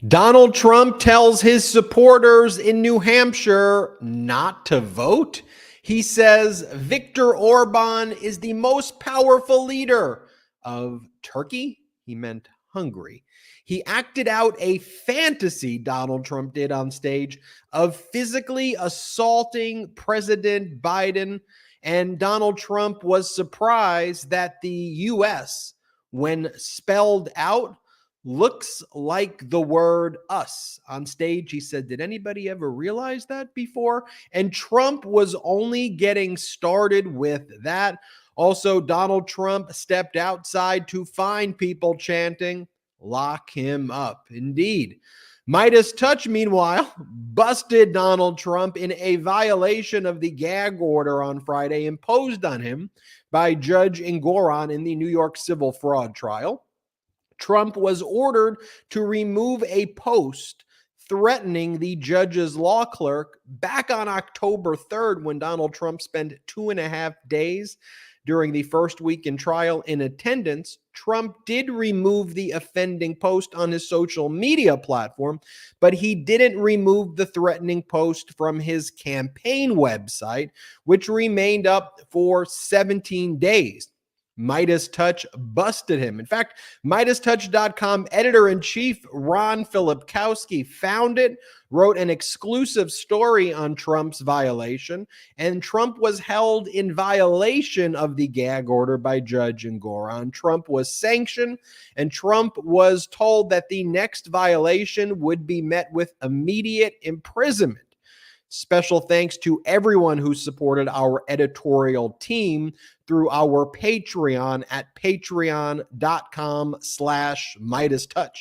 Donald Trump tells his supporters in New Hampshire not to vote. He says Viktor Orban is the most powerful leader of Turkey. He meant Hungary. He acted out a fantasy, Donald Trump did on stage, of physically assaulting President Biden. And Donald Trump was surprised that the U.S., when spelled out, looks like the word us. On stage, he said, did anybody ever realize that before? And Trump was only getting started with that. Also, Donald Trump stepped outside to find people chanting, lock him up. Indeed. Midas Touch, meanwhile, busted Donald Trump in a violation of the gag order on Friday imposed on him by Judge Engoron in the New York civil fraud trial. Trump was ordered to remove a post threatening the judge's law clerk back on October 3rd when Donald Trump spent 2.5 days during the first week in trial in attendance. Trump did remove the offending post on his social media platform, but he didn't remove the threatening post from his campaign website, which remained up for 17 days. Midas Touch busted him. In fact, MidasTouch.com editor-in-chief Ron Filipkowski found it, wrote an exclusive story on Trump's violation, and Trump was held in violation of the gag order by Judge Engoron. Trump was sanctioned, and Trump was told that the next violation would be met with immediate imprisonment. Special thanks to everyone who supported our editorial team through our Patreon at patreon.com/MidasTouch.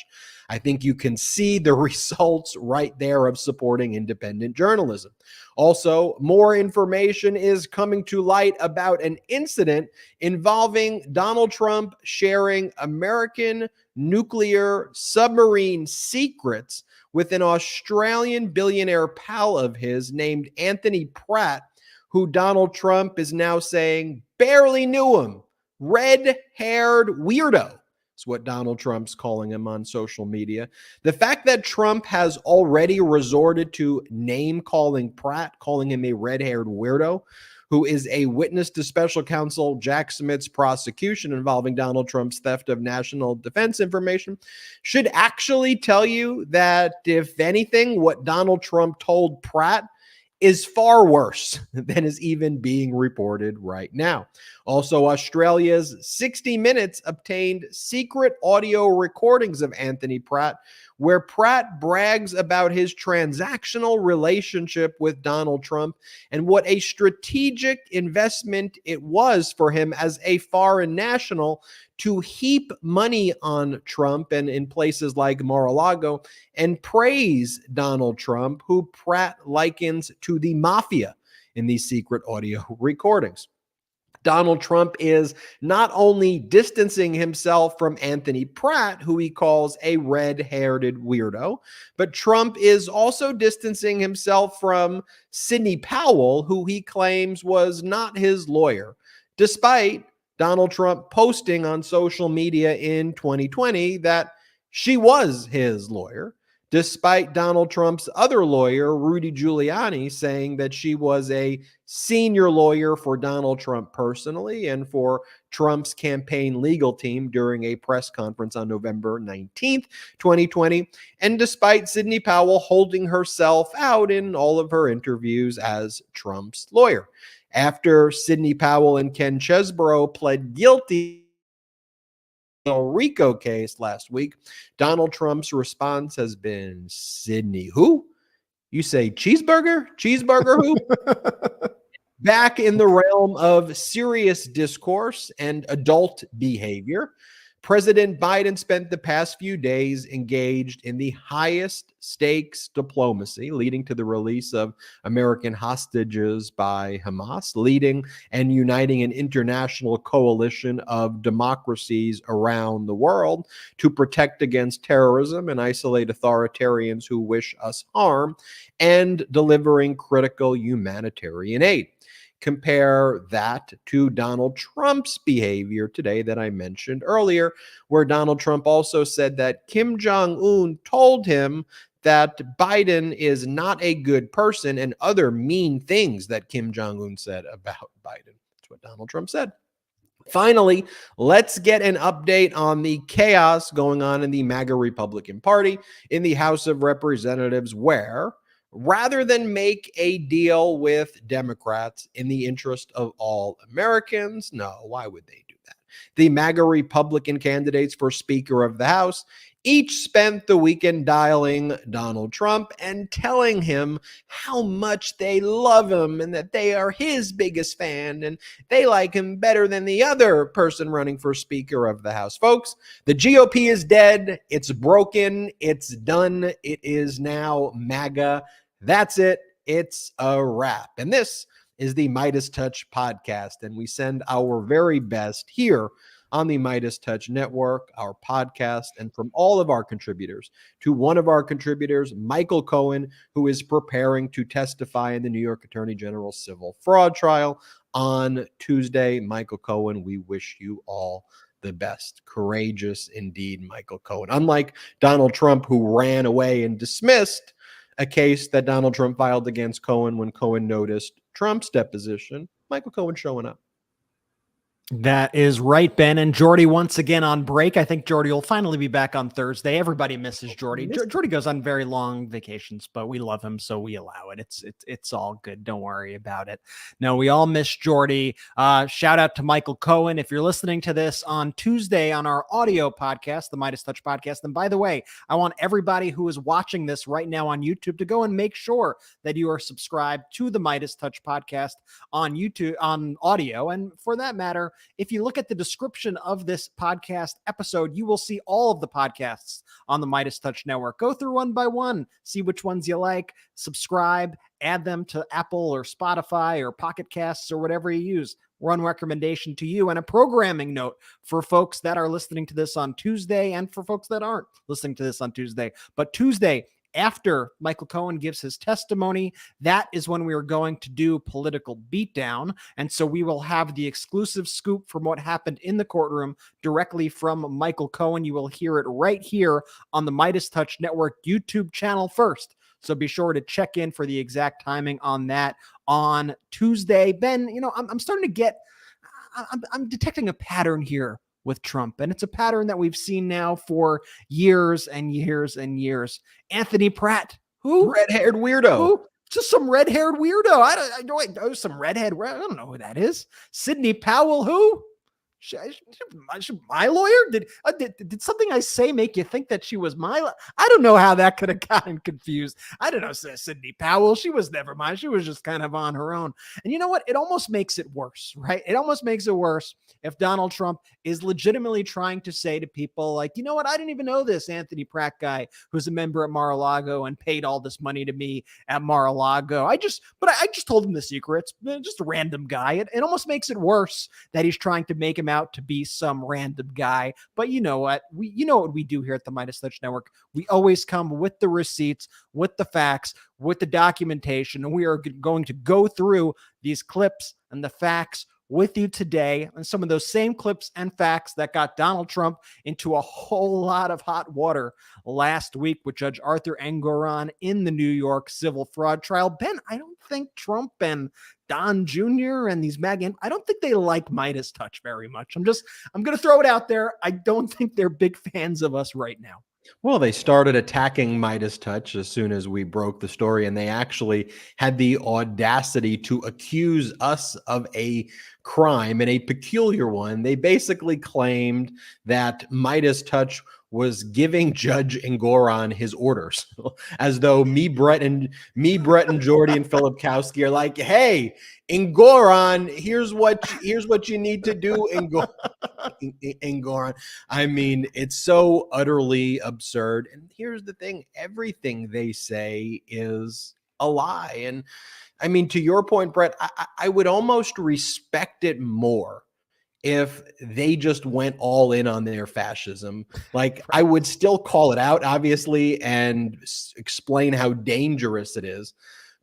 I think you can see the results right there of supporting independent journalism. Also, more information is coming to light about an incident involving Donald Trump sharing American nuclear submarine secrets with an Australian billionaire pal of his named Anthony Pratt, who Donald Trump is now saying barely knew him. Red-haired weirdo is what Donald Trump's calling him on social media. The fact that Trump has already resorted to name-calling Pratt, calling him a red-haired weirdo, who is a witness to special counsel Jack Smith's prosecution involving Donald Trump's theft of national defense information, should actually tell you that, if anything, what Donald Trump told Pratt is far worse than is even being reported right now. Also, Australia's 60 Minutes obtained secret audio recordings of Anthony Pratt, where Pratt brags about his transactional relationship with Donald Trump and what a strategic investment it was for him as a foreign national to heap money on Trump and in places like Mar-a-Lago and praise Donald Trump, who Pratt likens to the Mafia in these secret audio recordings. Donald Trump is not only distancing himself from Anthony Pratt, who he calls a red-haired weirdo, but Trump is also distancing himself from Sidney Powell, who he claims was not his lawyer, despite Donald Trump posting on social media in 2020 that she was his lawyer, despite Donald Trump's other lawyer, Rudy Giuliani, saying that she was a senior lawyer for Donald Trump personally and for Trump's campaign legal team during a press conference on November 19th, 2020, and despite Sidney Powell holding herself out in all of her interviews as Trump's lawyer. After Sidney Powell and Ken Chesebro pled guilty RICO case last week, Donald Trump's response has been, Sidney who? You say cheeseburger? Cheeseburger who? Back in the realm of serious discourse and adult behavior, President Biden spent the past few days engaged in the highest stakes diplomacy, leading to the release of American hostages by Hamas, leading and uniting an international coalition of democracies around the world to protect against terrorism and isolate authoritarians who wish us harm, and delivering critical humanitarian aid. Compare that to Donald Trump's behavior today that I mentioned earlier, where Donald Trump also said that Kim Jong-un told him that Biden is not a good person and other mean things that Kim Jong-un said about Biden. That's what Donald Trump said. Finally, let's get an update on the chaos going on in the MAGA Republican Party in the House of Representatives, where rather than make a deal with Democrats in the interest of all Americans, no, why would they do that? The MAGA Republican candidates for Speaker of the House each spent the weekend dialing Donald Trump and telling him how much they love him and that they are his biggest fan and they like him better than the other person running for Speaker of the House. Folks, the GOP is dead. It's broken. It's done. It is now MAGA. That's it. It's a wrap. And this is the Midas Touch podcast, and we send our very best here on the Midas Touch Network, our podcast, and from all of our contributors to one of our contributors, Michael Cohen, who is preparing to testify in the New York Attorney General's civil fraud trial on Tuesday. Michael Cohen, we wish you all the best. Courageous indeed, Michael Cohen. Unlike Donald Trump, who ran away and dismissed a case that Donald Trump filed against Cohen when Cohen noticed Trump's deposition, Michael Cohen showing up. That is right, Ben. And Jordy once again on break. I think Jordy will finally be back on Thursday. Everybody misses Jordy. Jordy goes on very long vacations, but we love him, so we allow it. It's all good. Don't worry about it. No, we all miss Jordy. Shout out to Michael Cohen. If you're listening to this on Tuesday on our audio podcast, the Midas Touch podcast. And by the way, I want everybody who is watching this right now on YouTube to go and make sure that you are subscribed to the Midas Touch podcast on YouTube, on audio. And for that matter, if you look at the description of this podcast episode, you will see all of the podcasts on the Midas Touch Network. Go through one by one, see which ones you like, subscribe, add them to Apple or Spotify or Pocket Casts or whatever you use. One recommendation to you and a programming note for folks that are listening to this on Tuesday and for folks that aren't listening to this on Tuesday. But Tuesday, after Michael Cohen gives his testimony, that is when we are going to do Political Beatdown. And so we will have the exclusive scoop from what happened in the courtroom directly from Michael Cohen. You will hear it right here on the Midas Touch Network YouTube channel first. So be sure to check in for the exact timing on that on Tuesday. Ben, you know, I'm starting to get, I'm detecting a pattern here with Trump. And it's a pattern that we've seen now for years and years and years. Anthony Pratt, who? Red-haired weirdo. Who? Just some red-haired weirdo. I know some redhead. I don't know who that is. Sidney Powell, who? My lawyer? Did something I say make you think that she was my? I don't know how that could have gotten confused. I don't know, Sidney Powell. She was never mine. She was just kind of on her own. And you know what? It almost makes it worse, right? It almost makes it worse if Donald Trump is legitimately trying to say to people like, you know what? I didn't even know this Anthony Pratt guy who's a member at Mar-a-Lago and paid all this money to me at Mar-a-Lago. I just told him the secrets. Just a random guy. It almost makes it worse that he's trying to make him out to be some random guy. But you know what? You know what we do here at the Midas Touch Network. We always come with the receipts, with the facts, with the documentation, and we are going to go through these clips and the facts with you today, and some of those same clips and facts that got Donald Trump into a whole lot of hot water last week with Judge Arthur Engoron in the New York civil fraud trial. Ben, I don't think Trump and Don Jr. and these MAGA, I don't think they like Midas Touch very much. I'm going to throw it out there. I don't think they're big fans of us right now. Well, they started attacking Midas Touch as soon as we broke the story, and they actually had the audacity to accuse us of a crime, and a peculiar one. They basically claimed that Midas Touch was giving Judge Engoron his orders, as though me, Brett, and Jordy and Philip Kowski are like, "Hey, Engoron, here's what you need to do, Engoron." I mean, it's so utterly absurd. And here's the thing: everything they say is a lie. And I mean, to your point, Brett, I would almost respect it more if they just went all in on their fascism. Like, I would still call it out, obviously, and explain how dangerous it is.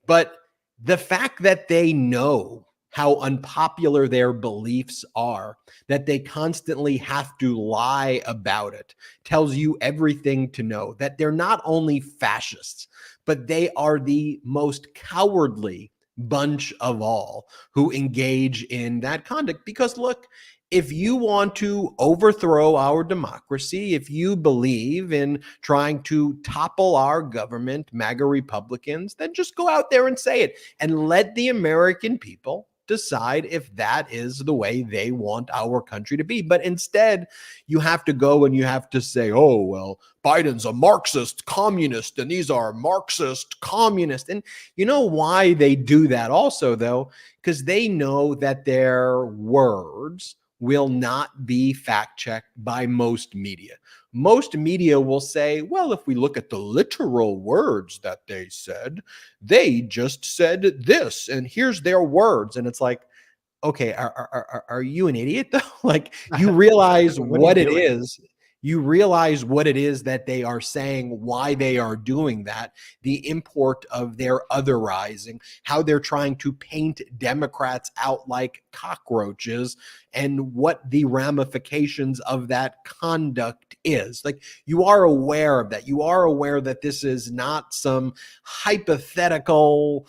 But the fact that they know how unpopular their beliefs are, that they constantly have to lie about it, tells you everything to know, that they're not only fascists, but they are the most cowardly bunch of all who engage in that conduct. Because look, if you want to overthrow our democracy, if you believe in trying to topple our government, MAGA Republicans, then just go out there and say it and let the American people decide if that is the way they want our country to be. But instead, you have to go and you have to say, oh, well, Biden's a Marxist communist and these are Marxist communists. And you know why they do that also, though? Because they know that their words will not be fact checked by most media. Most media will say, well, if we look at the literal words that they said, they just said this, and here's their words. And it's like, okay, are you an idiot though? Like, you realize what it is. You realize what it is that they are saying, why they are doing that, the import of their otherizing, how they're trying to paint Democrats out like cockroaches, and what the ramifications of that conduct is. Like, you are aware of that. You are aware that this is not some hypothetical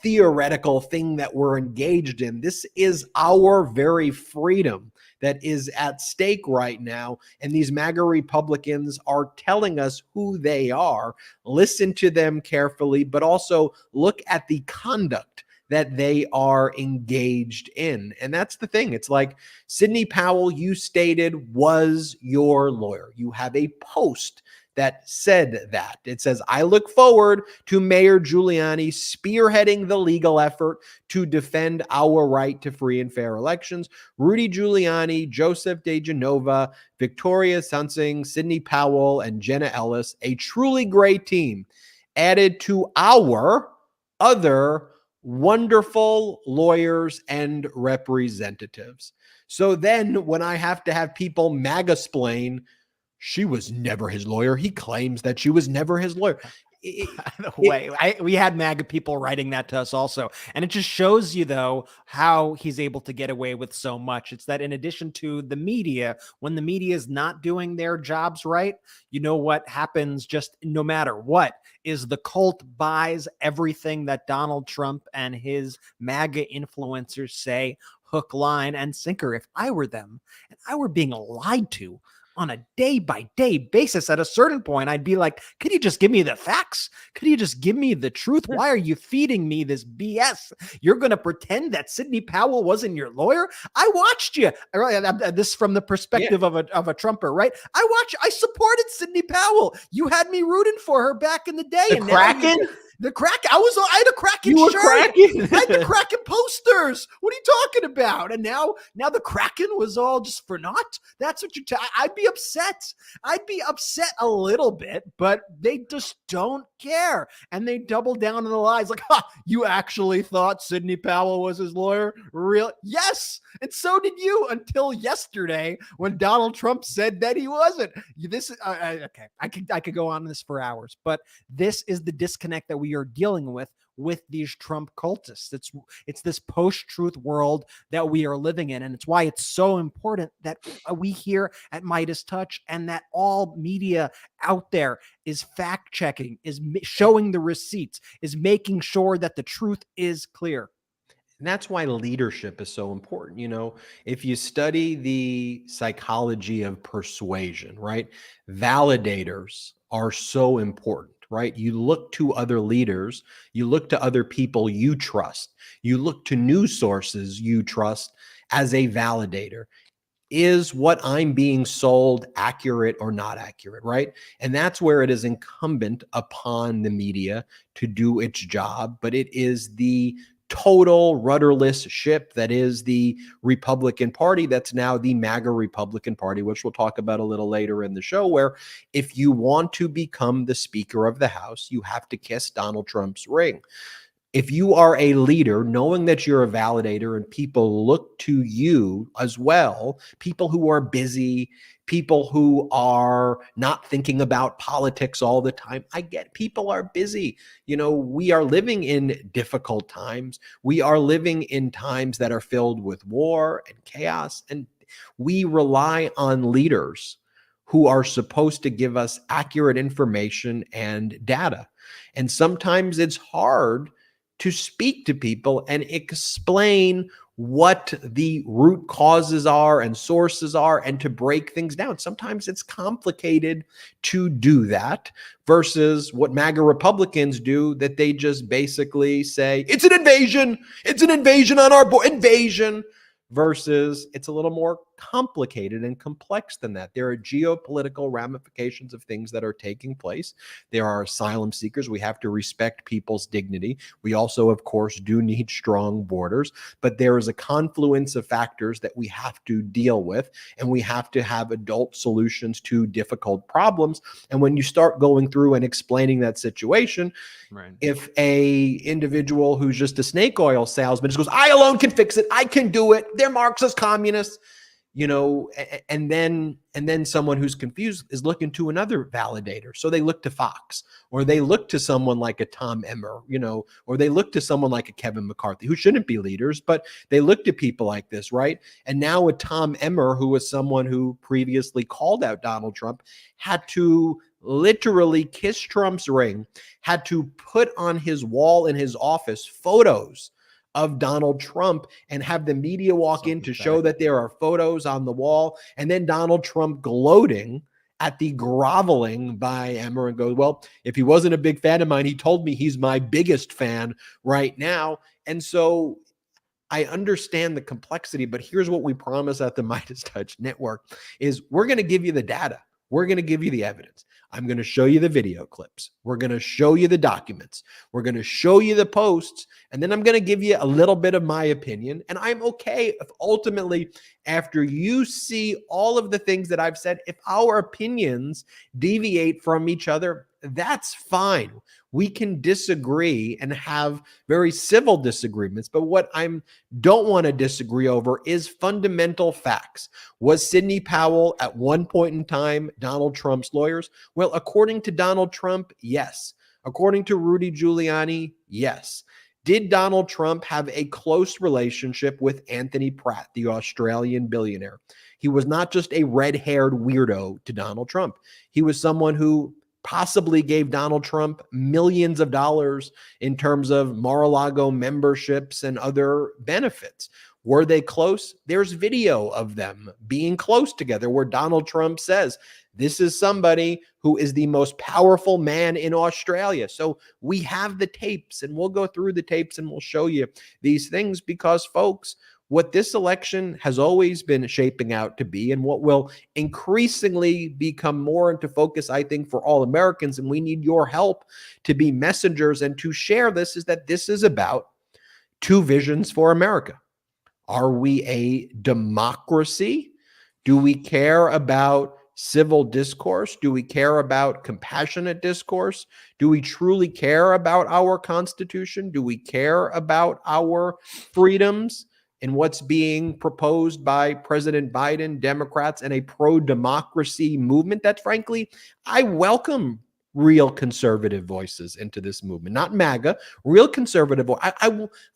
theoretical thing that we're engaged in. This is our very freedom that is at stake right now. And these MAGA Republicans are telling us who they are. Listen to them carefully, but also look at the conduct that they are engaged in. And that's the thing. It's like Sidney Powell, you stated, was your lawyer. You have a post that said that. It says, I look forward to Mayor Giuliani spearheading the legal effort to defend our right to free and fair elections. Rudy Giuliani, Joseph DeGenova, Victoria Sunsing, Sidney Powell, and Jenna Ellis, a truly great team added to our other wonderful lawyers and representatives. So then when I have to have people MAGA-splain, she was never his lawyer. He claims that she was never his lawyer. We had MAGA people writing that to us also. And it just shows you, though, how he's able to get away with so much. It's that in addition to the media, when the media is not doing their jobs right, you know what happens just no matter what is the cult buys everything that Donald Trump and his MAGA influencers say, hook, line, and sinker. If I were them and I were being lied to on a day-by-day basis, at a certain point, I'd be like, could you just give me the facts? Could you just give me the truth? Why are you feeding me this BS? You're going to pretend that Sidney Powell wasn't your lawyer? I watched you. This from the perspective of a Trumper, right? I supported Sidney Powell. You had me rooting for her back in the day. The Kraken? The Kraken. I had a Kraken shirt. I had the Kraken posters. What are you talking about? And now the Kraken was all just for naught. That's what you're I'd be upset. I'd be upset a little bit, but they just don't care. And they double down on the lies like, you actually thought Sidney Powell was his lawyer? Real? Yes. And so did you until yesterday when Donald Trump said that he wasn't. Okay. I could go on this for hours, but this is the disconnect that we are dealing with these Trump cultists. It's this post-truth world that we are living in. And it's why it's so important that we here at Midas Touch and that all media out there is fact-checking, is showing the receipts, is making sure that the truth is clear. And that's why leadership is so important. You know, if you study the psychology of persuasion, right? Validators are so important. Right? You look to other leaders, you look to other people you trust, you look to news sources you trust as a validator. Is what I'm being sold accurate or not accurate, right? And that's where it is incumbent upon the media to do its job, but it is the total rudderless ship that is the Republican Party that's now the MAGA Republican Party, which we'll talk about a little later in the show, where if you want to become the Speaker of the House, you have to kiss Donald Trump's ring. If you are a leader, knowing that you're a validator and people look to you as well, people who are busy, people who are not thinking about politics all the time. I get people are busy. We are living in difficult times. We are living in times that are filled with war and chaos, and we rely on leaders who are supposed to give us accurate information and data. And sometimes it's hard to speak to people and explain what the root causes are and sources are and to break things down. Sometimes it's complicated to do that versus what MAGA Republicans do, that they just basically say, it's an invasion. It's an invasion on our board. Invasion. Versus it's a little more complicated and complex than that. There are geopolitical ramifications of things that are taking place. There are asylum seekers. We have to respect people's dignity. We also, of course, do need strong borders, but there is a confluence of factors that we have to deal with, and we have to have adult solutions to difficult problems. And when you start going through and explaining that situation, right, if a individual who's just a snake oil salesman just goes, I alone can fix it, I can do it, they're Marxist communists, and then someone who's confused is looking to another validator. So they look to Fox, or they look to someone like a Tom Emmer, or they look to someone like a Kevin McCarthy, who shouldn't be leaders, but they look to people like this, right? And now a Tom Emmer, who was someone who previously called out Donald Trump, had to literally kiss Trump's ring, had to put on his wall in his office photos of Donald Trump and have the media walk in to show that there are photos on the wall. And then Donald Trump gloating at the groveling by Emmer and goes, well, if he wasn't a big fan of mine, he told me he's my biggest fan right now. And so I understand the complexity, but here's what we promise at the Midas Touch Network is we're going to give you the data. We're going to give you the evidence. I'm going to show you the video clips. We're going to show you the documents. We're going to show you the posts. And then I'm going to give you a little bit of my opinion. And I'm okay if ultimately, after you see all of the things that I've said, if our opinions deviate from each other, that's fine. We can disagree and have very civil disagreements. But what I don't want to disagree over is fundamental facts. Was Sidney Powell at one point in time Donald Trump's lawyers? Well, according to Donald Trump, yes. According to Rudy Giuliani, yes. Did Donald Trump have a close relationship with Anthony Pratt, the Australian billionaire? He was not just a red-haired weirdo to Donald Trump. He was someone who possibly gave Donald Trump millions of dollars in terms of Mar-a-Lago memberships and other benefits. Were they close? There's video of them being close together where Donald Trump says, this is somebody who is the most powerful man in Australia. So we have the tapes, and we'll go through the tapes and we'll show you these things because, folks, what this election has always been shaping out to be, and what will increasingly become more into focus, I think, for all Americans, and we need your help to be messengers and to share this, is that this is about two visions for America. Are we a democracy? Do we care about civil discourse? Do we care about compassionate discourse? Do we truly care about our Constitution? Do we care about our freedoms? And what's being proposed by President Biden, Democrats, and a pro-democracy movement that, frankly, I welcome real conservative voices into this movement, not MAGA, real conservative.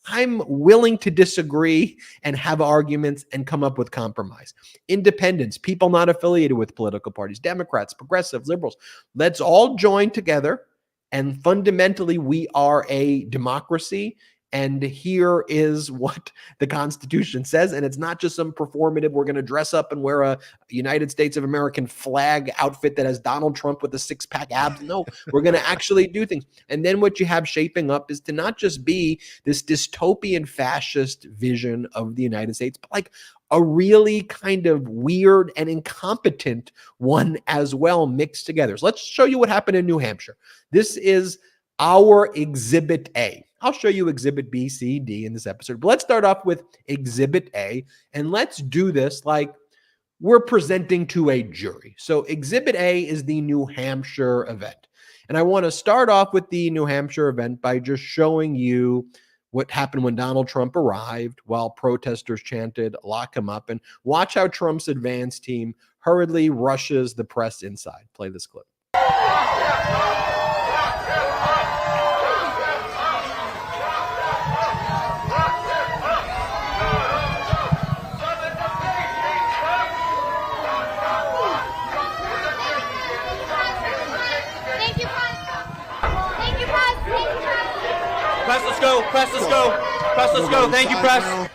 I'm willing to disagree and have arguments and come up with compromise. Independents, people not affiliated with political parties, Democrats, progressives, liberals, let's all join together. And fundamentally, we are a democracy. And here is what the Constitution says. And it's not just some performative, we're going to dress up and wear a United States of American flag outfit that has Donald Trump with a six-pack abs. No, we're going to actually do things. And then what you have shaping up is to not just be this dystopian fascist vision of the United States, but like a really kind of weird and incompetent one as well mixed together. So let's show you what happened in New Hampshire. This is our Exhibit A. I'll show you Exhibit B, C, D in this episode. But let's start off with Exhibit A, and let's do this like we're presenting to a jury. So Exhibit A is the New Hampshire event. And I want to start off with the New Hampshire event by just showing you what happened when Donald Trump arrived while protesters chanted, lock him up, and watch how Trump's advance team hurriedly rushes the press inside. Play this clip. Press, let's go. Press, let's go. Press, let's go. Thank you, press.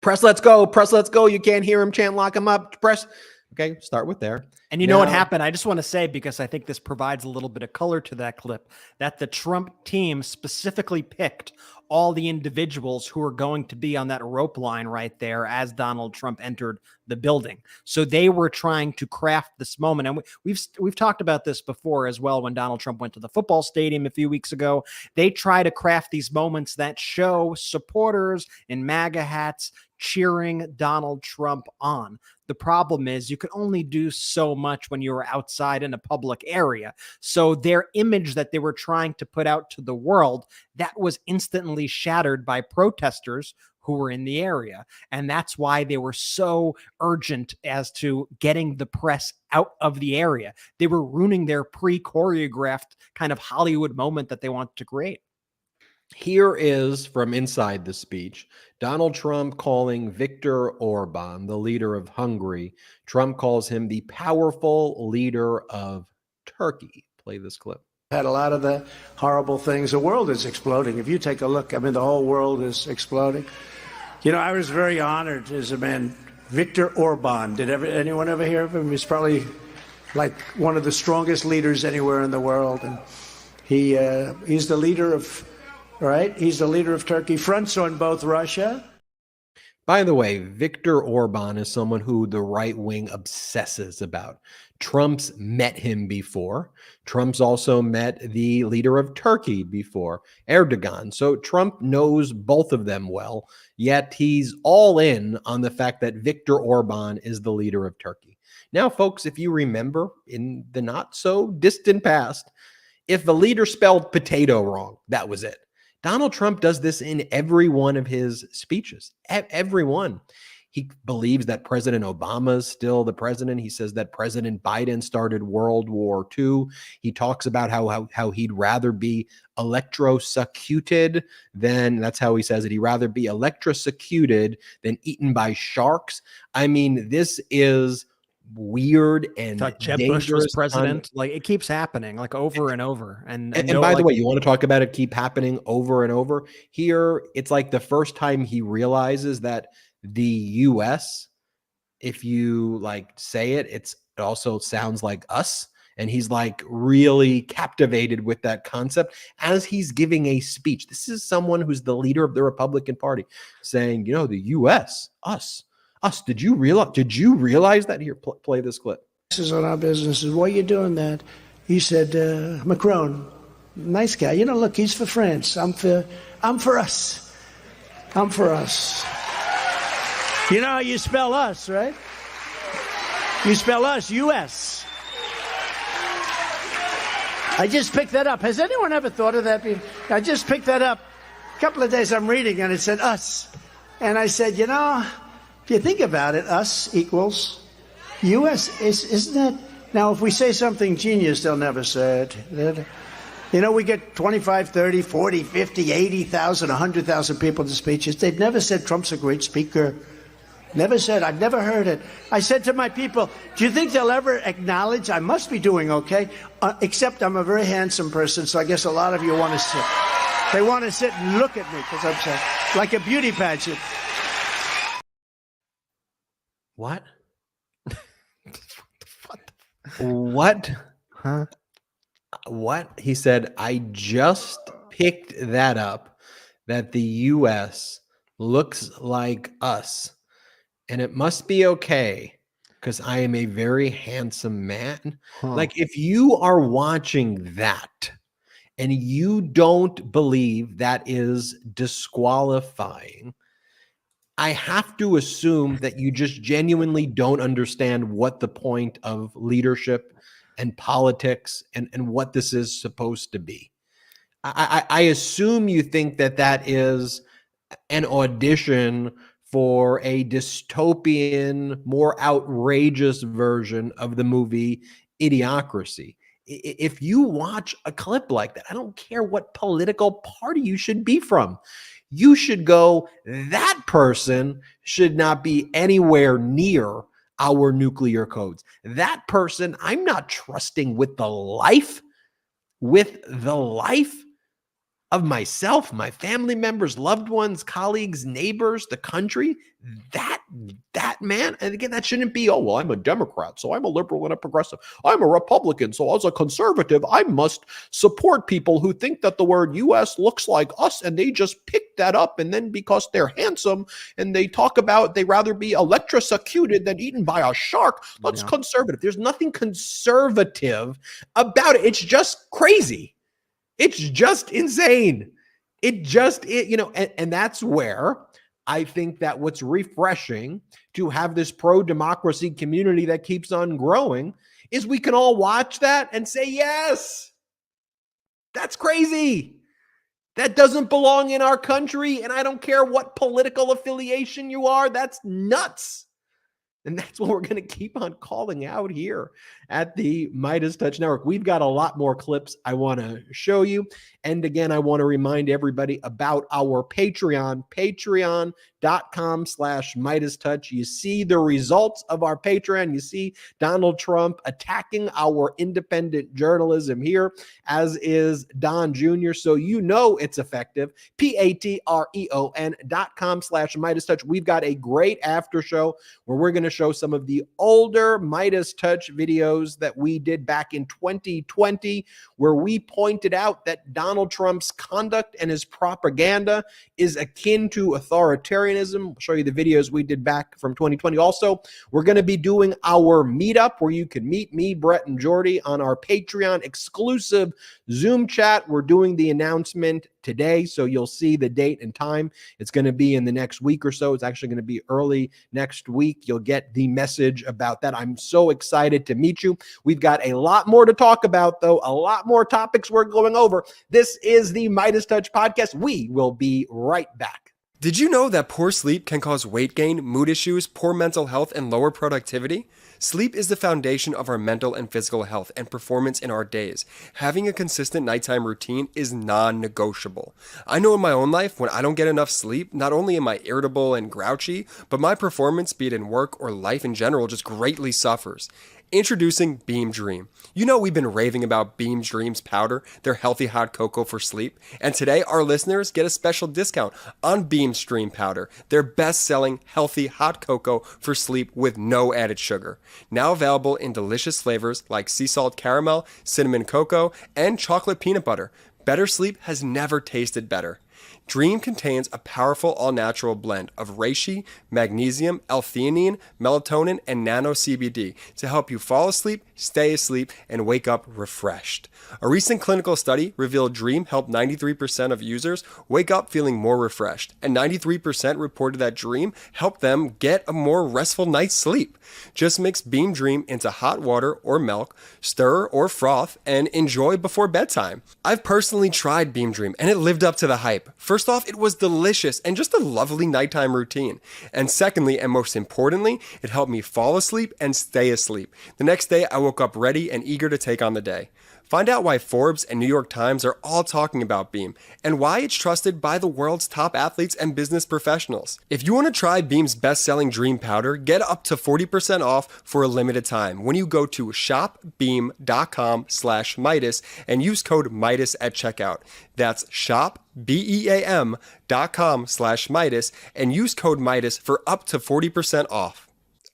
Press, let's go. Press, let's go. You can't hear him chant, lock him up. Press. Okay, start with there. And you know what happened? I just want to say, because I think this provides a little bit of color to that clip, that the Trump team specifically picked all the individuals who are going to be on that rope line right there as Donald Trump entered the building. So they were trying to craft this moment. And we've talked about this before as well. When Donald Trump went to the football stadium a few weeks ago, they try to craft these moments that show supporters in MAGA hats cheering Donald Trump on. The problem is you can only do so much when you're outside in a public area. So their image that they were trying to put out to the world, that was instantly shattered by protesters who were in the area. And that's why they were so urgent as to getting the press out of the area. They were ruining their pre-choreographed kind of Hollywood moment that they wanted to create. Here is from inside the speech, Donald Trump calling Viktor Orban, the leader of Hungary. Trump calls him the powerful leader of Turkey. Play this clip. Had a lot of the horrible things. The world is exploding. If you take a look, I mean, the whole world is exploding. You know, I was very honored as a man. Viktor Orban, did anyone ever hear of him? He's probably like one of the strongest leaders anywhere in the world. And he's the leader of... Right? He's the leader of Turkey, fronts on both Russia. By the way, Viktor Orban is someone who the right wing obsesses about. Trump's met him before. Trump's also met the leader of Turkey before, Erdogan. So Trump knows both of them well, yet he's all in on the fact that Viktor Orban is the leader of Turkey. Now, folks, if you remember in the not so distant past, if the leader spelled potato wrong, that was it. Donald Trump does this in every one of his speeches, every one. He believes that President Obama is still the president. He says that President Biden started World War II. He talks about how he'd rather be electrocuted than, that's how he says it, he'd rather be electrocuted than eaten by sharks. I mean, this is weird and Jeb Bush was president. Like, it keeps happening like over and over. And by the way, you want to talk about it keep happening over and over? Here, it's like the first time he realizes that the US, if you like say it, it also sounds like us. And he's like really captivated with that concept as he's giving a speech. This is someone who's the leader of the Republican Party saying, you know, the US, us. Did you realize that? Here, play this clip. This is on our businesses. Why are you doing that? He said, Macron, nice guy. You know, look, he's for France. I'm for us. I'm for us. You know how you spell us, right? You spell us, U.S. I just picked that up. Has anyone ever thought of that? I just picked that up. A couple of days I'm reading and it said us. And I said, you know, if you think about it, us equals U.S. Isn't that? Now, if we say something genius, they'll never say it. You know, we get 25, 30, 40, 50, 80,000, 100,000 people to speeches. They've never said Trump's a great speaker. Never said. I've never heard it. I said to my people, do you think they'll ever acknowledge I must be doing okay? Except I'm a very handsome person, so I guess a lot of you want to sit. They want to sit and look at me because I'm so, like a beauty pageant. What? What? Huh? What? He said, I just picked that up, that the U.S. looks like us, and it must be okay because I am a very handsome man. Huh. Like, if you are watching that and you don't believe that is disqualifying, I have to assume that you just genuinely don't understand what the point of leadership and politics and what this is supposed to be. I assume you think that that is an audition for a dystopian, more outrageous version of the movie Idiocracy. If you watch a clip like that, I don't care what political party you should be from, you should go, that person should not be anywhere near our nuclear codes. That person, I'm not trusting with the life of myself, my family members, loved ones, colleagues, neighbors, the country. That man, and again, that shouldn't be, oh, well, I'm a Democrat, so I'm a liberal and a progressive. I'm a Republican, so as a conservative, I must support people who think that the word U.S. looks like us, and they just pick that up, and then because they're handsome, and they talk about they rather be electrocuted than eaten by a shark, that's conservative. There's nothing conservative about it. It's just crazy. It's just insane. And that's where I think that what's refreshing to have this pro-democracy community that keeps on growing is we can all watch that and say, yes, that's crazy. That doesn't belong in our country. And I don't care what political affiliation you are. That's nuts. And that's what we're going to keep on calling out here at the Midas Touch Network. We've got a lot more clips I want to show you. And again, I want to remind everybody about our Patreon, patreon.com/Midas Touch. You see the results of our Patreon. You see Donald Trump attacking our independent journalism here, as is Don Jr. So you know it's effective. patreon.com/Midas Touch. We've got a great after show where we're going to show some of the older Midas Touch videos that we did back in 2020, where we pointed out that Donald Trump's conduct and his propaganda is akin to authoritarianism. I'll show you the videos we did back from 2020. Also, we're going to be doing our meetup where you can meet me, Brett, and Jordy on our Patreon exclusive Zoom chat. We're doing the announcement today, so you'll see the date and time. It's going to be in the next week or so. It's actually going to be early next week. You'll get the message about that. I'm so excited to meet you. We've got a lot more to talk about, though, a lot more topics we're going over. This is the Midas Touch podcast. We will be right back. Did you know that poor sleep can cause weight gain, mood issues, poor mental health, and lower productivity? Sleep is the foundation of our mental and physical health and performance in our days. Having a consistent nighttime routine is non-negotiable. I know in my own life, when I don't get enough sleep, not only am I irritable and grouchy, but my performance, be it in work or life in general, just greatly suffers. Introducing Beam Dream. You know we've been raving about Beam Dream's powder, their healthy hot cocoa for sleep. And today our listeners get a special discount on Beam Dream powder, their best-selling healthy hot cocoa for sleep with no added sugar. Now available in delicious flavors like sea salt caramel, cinnamon cocoa, and chocolate peanut butter. Better sleep has never tasted better. Dream contains a powerful all-natural blend of reishi, magnesium, L-theanine, melatonin, and nano CBD to help you fall asleep, stay asleep, and wake up refreshed. A recent clinical study revealed Dream helped 93% of users wake up feeling more refreshed, and 93% reported that Dream helped them get a more restful night's sleep. Just mix Beam Dream into hot water or milk, stir or froth, and enjoy before bedtime. I've personally tried Beam Dream, and it lived up to the hype. First off, it was delicious and just a lovely nighttime routine. And secondly, and most importantly, it helped me fall asleep and stay asleep. The next day, I woke up ready and eager to take on the day. Find out why Forbes and New York Times are all talking about Beam and why it's trusted by the world's top athletes and business professionals. If you want to try Beam's best-selling Dream Powder, get up to 40% off for a limited time when you go to shopbeam.com/Midas and use code Midas at checkout. That's shopbeam.com/Midas and use code Midas for up to 40% off.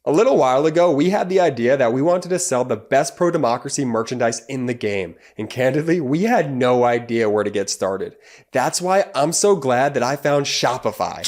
A little while ago, we had the idea that we wanted to sell the best pro-democracy merchandise in the game. And candidly, we had no idea where to get started. That's why I'm so glad that I found Shopify.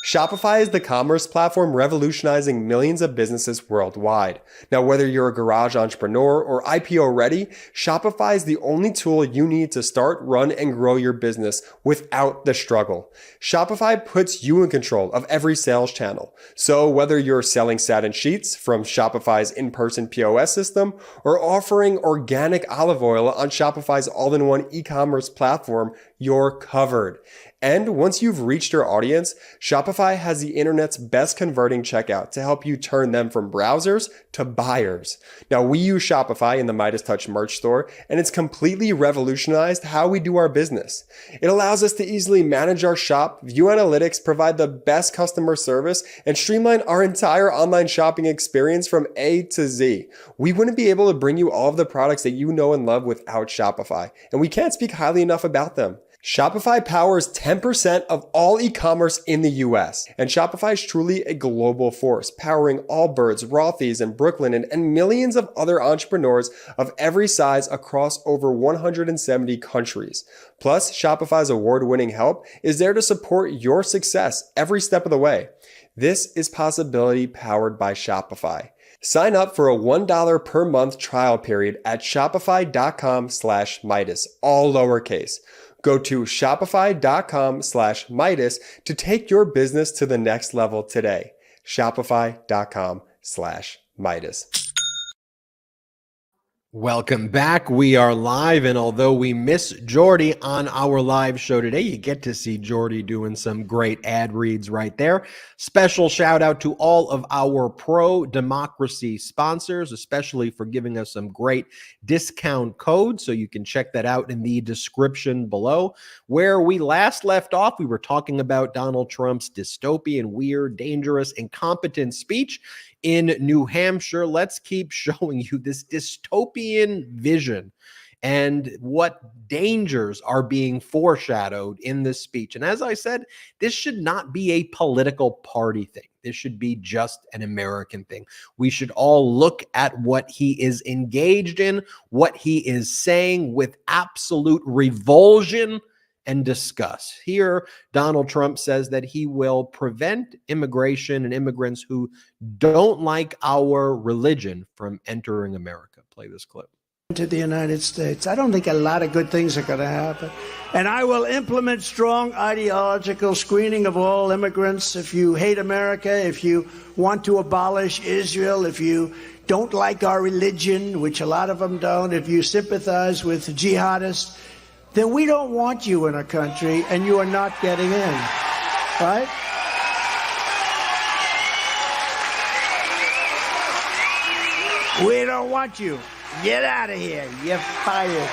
Shopify is the commerce platform revolutionizing millions of businesses worldwide. Now, whether you're a garage entrepreneur or IPO ready, Shopify is the only tool you need to start, run, and grow your business without the struggle. Shopify puts you in control of every sales channel. So whether you're selling satin sheets from Shopify's in-person POS system or offering organic olive oil on Shopify's all-in-one e-commerce platform, you're covered. And once you've reached your audience, Shopify has the internet's best converting checkout to help you turn them from browsers to buyers. Now, we use Shopify in the Midas Touch merch store, and it's completely revolutionized how we do our business. It allows us to easily manage our shop, view analytics, provide the best customer service, and streamline our entire online shopping experience from A to Z. We wouldn't be able to bring you all of the products that you know and love without Shopify, and we can't speak highly enough about them. Shopify powers 10% of all e-commerce in the US, and Shopify is truly a global force, powering Allbirds, Rothy's, and Brooklinen, and millions of other entrepreneurs of every size across over 170 countries. Plus, Shopify's award-winning help is there to support your success every step of the way. This is possibility powered by Shopify. Sign up for a $1 per month trial period at shopify.com/Midas, all lowercase. Go to shopify.com/Midas to take your business to the next level today. Shopify.com/Midas. Welcome back. We are live, and although we miss Jordy on our live show today, you get to see Jordy doing some great ad reads right there. Special shout out to all of our pro-democracy sponsors, especially for giving us some great discount codes, so you can check that out in the description below. Where we last left off, we were talking about Donald Trump's dystopian, weird, dangerous, incompetent speech in New Hampshire. Let's keep showing you this dystopian vision and what dangers are being foreshadowed in this speech. And as I said, this should not be a political party thing. This should be just an American thing. We should all look at what he is engaged in, what he is saying with absolute revulsion and discuss. Here, Donald Trump says that he will prevent immigration and immigrants who don't like our religion from entering America. Play this clip. To the United States. I don't think a lot of good things are going to happen. And I will implement strong ideological screening of all immigrants. If you hate America, if you want to abolish Israel, if you don't like our religion, which a lot of them don't, if you sympathize with jihadists, then we don't want you in our country, and you are not getting in, right? We don't want you. Get out of here. You're fired.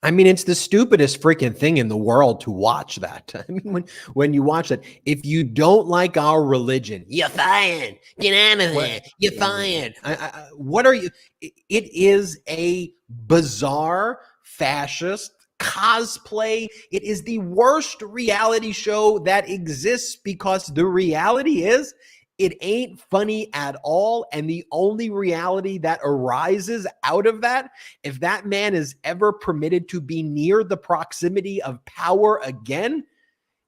I mean, it's the stupidest freaking thing in the world to watch that. I mean, when you watch that, if you don't like our religion, you're fired. Get out of there. You're fired. What are you? It is a bizarre fascist cosplay. It is the worst reality show that exists, because the reality is it ain't funny at all. And the only reality that arises out of that, if that man is ever permitted to be near the proximity of power again,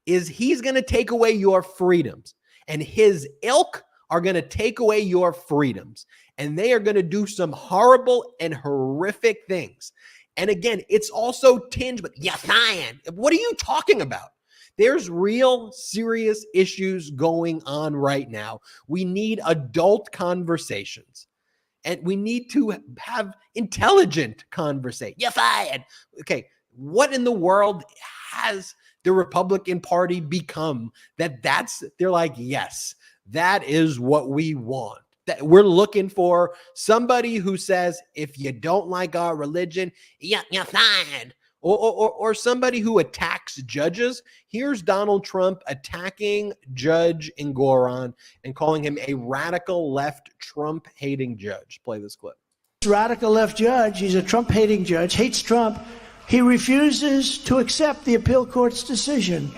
is he's going to take away your freedoms, and his ilk are going to take away your freedoms, and they are going to do some horrible and horrific things. And again, it's also tinged with, yeah, fine. What are you talking about? There's real serious issues going on right now. We need adult conversations, and we need to have intelligent conversation. You're fired. Okay, what in the world has the Republican Party become they're like, yes, that is what we want. That we're looking for somebody who says, if you don't like our religion, you're fired. Or somebody who attacks judges. Here's Donald Trump attacking Judge Engoron and calling him a radical left Trump-hating judge. Play this clip. Radical left judge, he's a Trump-hating judge, hates Trump. He refuses to accept the appeal court's decision.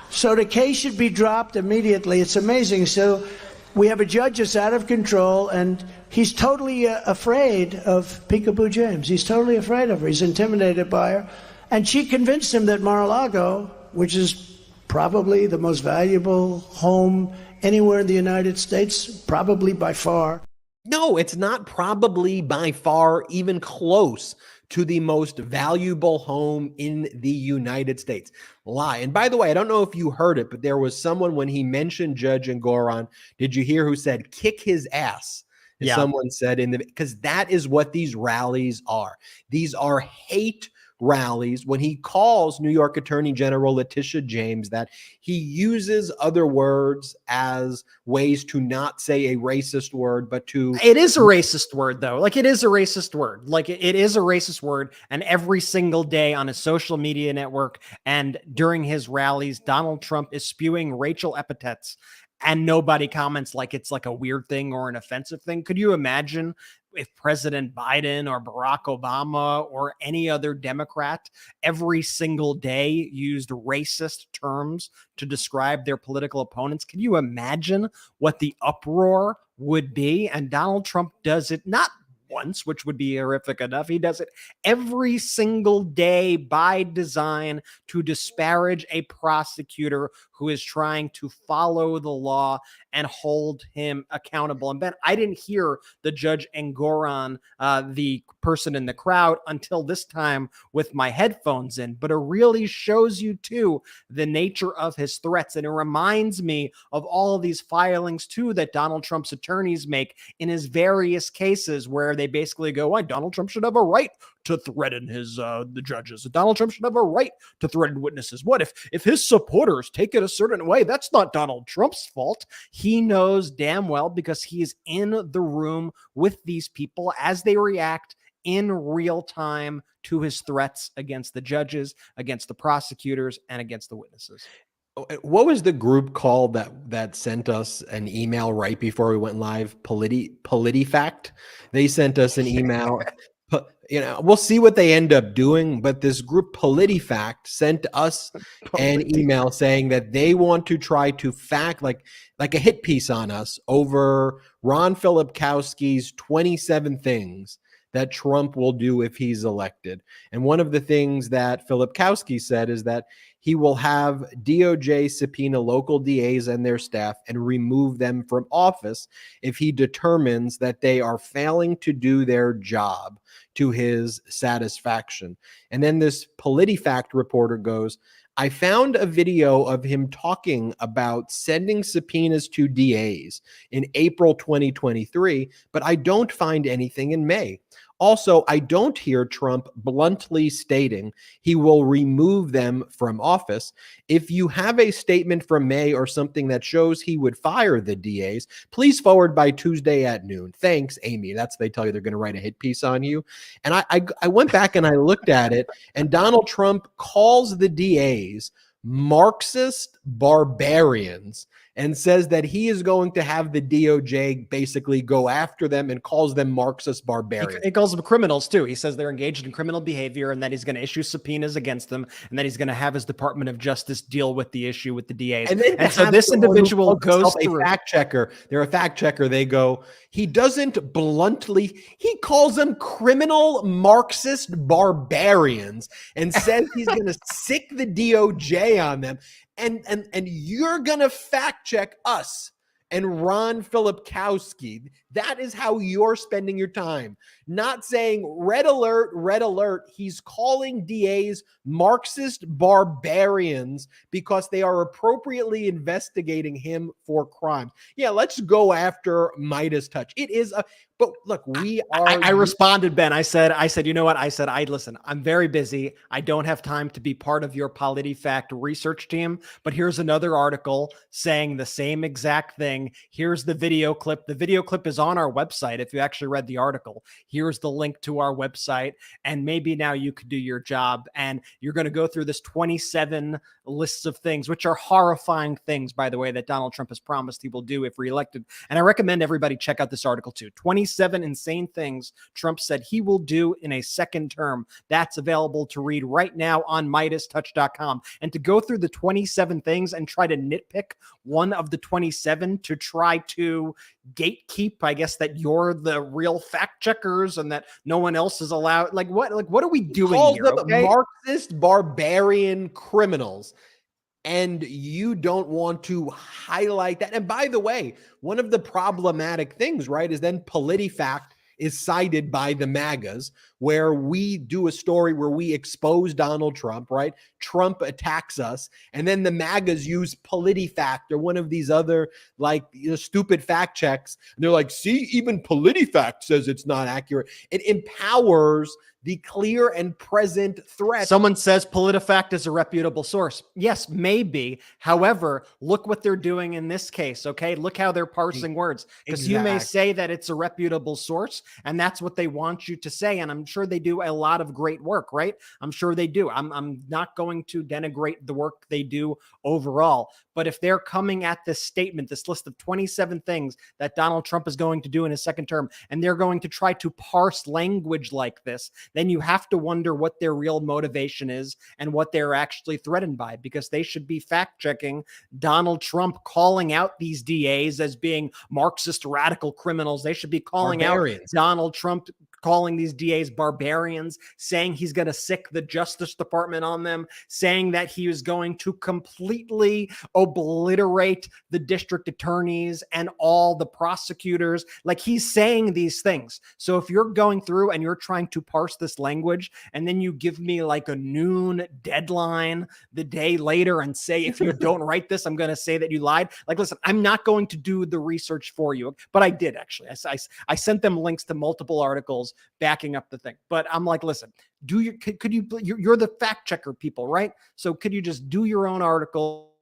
So the case should be dropped immediately. It's amazing. So we have a judge that's out of control, and he's totally afraid of Peekaboo James. He's totally afraid of her. He's intimidated by her. And she convinced him that Mar-a-Lago, which is probably the most valuable home anywhere in the United States, probably by far. No, it's not probably by far even close to the most valuable home in the United States. Lie. And by the way, I don't know if you heard it, but there was someone, when he mentioned Judge Engoron, did you hear, who said, kick his ass? Yeah. Someone said, because that is what these rallies are. These are hate rallies when he calls New York Attorney General Letitia James that he uses other words as ways to not say a racist word, but to... It is a racist word, though. Like, it is a racist word. Like, it is a racist word. And every single day on his social media network and during his rallies, Donald Trump is spewing racial epithets, and nobody comments like it's like a weird thing or an offensive thing. Could you imagine if President Biden or Barack Obama or any other Democrat every single day used racist terms to describe their political opponents? Can you imagine what the uproar would be? And Donald Trump does it not once, which would be horrific enough. He does it every single day by design to disparage a prosecutor who is trying to follow the law and hold him accountable. And Ben, I didn't hear the Judge Engoron, the person in the crowd, until this time with my headphones in, but it really shows you too the nature of his threats. And it reminds me of all of these filings too that Donald Trump's attorneys make in his various cases where they basically go, why Donald Trump should have a right to threaten his the judges. Donald Trump should have a right to threaten witnesses. What if his supporters take it a certain way? That's not Donald Trump's fault. He knows damn well, because he is in the room with these people as they react in real time to his threats against the judges, against the prosecutors, and against the witnesses. What was the group called that sent us an email right before we went live? PolitiFact. They sent us an email. We'll see what they end up doing, but this group PolitiFact sent us an email saying that they want to try to fact like a hit piece on us over Ron Filipkowski's 27 things that Trump will do if he's elected. And one of the things that Filipkowski said is that he will have DOJ subpoena local DAs and their staff and remove them from office if he determines that they are failing to do their job to his satisfaction. And then this PolitiFact reporter goes, I found a video of him talking about sending subpoenas to DAs in April 2023, but I don't find anything in May. Also, I don't hear Trump bluntly stating he will remove them from office. If you have a statement from May or something that shows he would fire the DAs, please forward by Tuesday at noon. Thanks, Amy. They tell you they're going to write a hit piece on you. And I went back and I looked at it, and Donald Trump calls the DAs Marxist barbarians and says that he is going to have the DOJ basically go after them and calls them Marxist barbarians. He calls them criminals too. He says they're engaged in criminal behavior and that he's going to issue subpoenas against them and that he's going to have his Department of Justice deal with the issue with the DAs. And so this individual goes through a fact checker. They're a fact checker. They go, he doesn't bluntly, he calls them criminal Marxist barbarians and says he's going to sick the DOJ on them. And you're going to fact check us and Ron Filipkowski. That is how you're spending your time. Not saying red alert, red alert. He's calling DAs Marxist barbarians because they are appropriately investigating him for crimes. Yeah, let's go after Midas Touch. It is but look, I responded, Ben. I said, you know what? I said, listen, I'm very busy. I don't have time to be part of your PolitiFact research team, but here's another article saying the same exact thing. Here's the video clip. The video clip is on our website. If you actually read the article, here's the link to our website. And maybe now you could do your job. And you're going to go through this 27 lists of things, which are horrifying things, by the way, that Donald Trump has promised he will do if reelected. And I recommend everybody check out this article too. 27 insane things Trump said he will do in a second term. That's available to read right now on MidasTouch.com. And to go through the 27 things and try to nitpick one of the 27 to try to gatekeep, I guess, that you're the real fact checkers and that no one else is allowed. What are we doing here? Okay? Marxist barbarian criminals. And you don't want to highlight that. And by the way, one of the problematic things, right, is then PolitiFact is cited by the MAGAs, where we do a story where we expose Donald Trump, right? Trump attacks us. And then the MAGAs use PolitiFact or one of these other stupid fact checks. And they're like, see, even PolitiFact says it's not accurate. It empowers the clear and present threat. Someone says PolitiFact is a reputable source. Yes, maybe. However, look what they're doing in this case, okay? Look how they're parsing words. Because you may say that it's a reputable source, and that's what they want you to say, and I'm sure they do a lot of great work, right? I'm sure they do. I'm not going to denigrate the work they do overall, but if they're coming at this statement, this list of 27 things that Donald Trump is going to do in his second term, and they're going to try to parse language like this, then you have to wonder what their real motivation is and what they're actually threatened by, because they should be fact-checking Donald Trump calling out these DAs as being Marxist radical criminals. They should be calling out Donald Trump calling these DAs barbarians, saying he's going to sick the Justice Department on them, saying that he is going to completely obliterate the district attorneys and all the prosecutors. Like, he's saying these things. So if you're going through and you're trying to parse this language, and then you give me like a noon deadline the day later and say, if you don't write this, I'm going to say that you lied. Like, listen, I'm not going to do the research for you, but I did actually. I sent them links to multiple articles backing up the thing. But I'm like, listen, you're the fact checker people, right? So could you just do your own article?